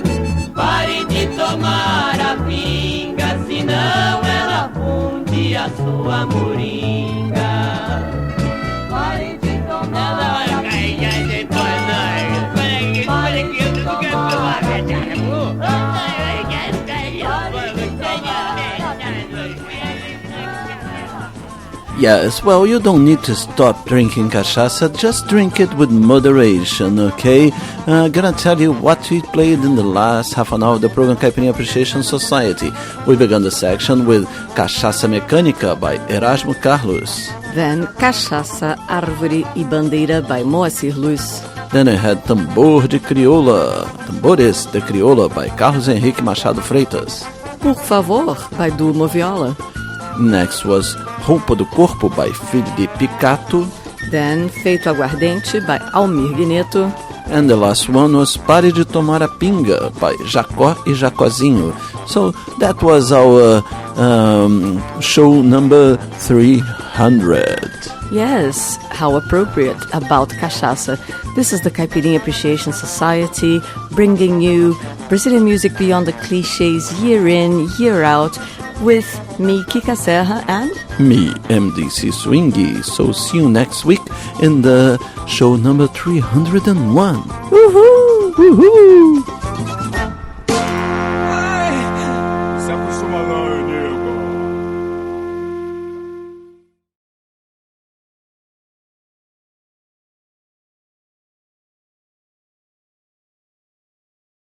pare de tomar a pinga, senão ela funde a sua moringa. Pare de tomar a pinga, pare de tomar a Yes, well, you don't need to stop drinking cachaça, just drink it with moderation, okay? Gonna tell you what we played in the last half an hour of the program Caipirinha Appreciation Society. We began the section with Cachaça Mecânica by Erasmo Carlos. Then Cachaça, Árvore e Bandeira by Moacir Luz. Then I had Tambores de Crioula by Carlos Henrique Machado Freitas. Por Favor by Dulmo Viola. Next was Roupa do Corpo by Filho de Picato. Then Feito Aguardente by Almir Guineto. And the last one was Pare de Tomar a Pinga by Jacó e Jacozinho. So that was our show number 300. Yes, how appropriate about cachaça. This is the Caipirinha Appreciation Society, bringing you Brazilian music beyond the clichés year in, year out, with me, Kika Serra, and me, MDC Swingy. So see you next week in the show number 301. Woohoo! Woohoo! Se acostuma não,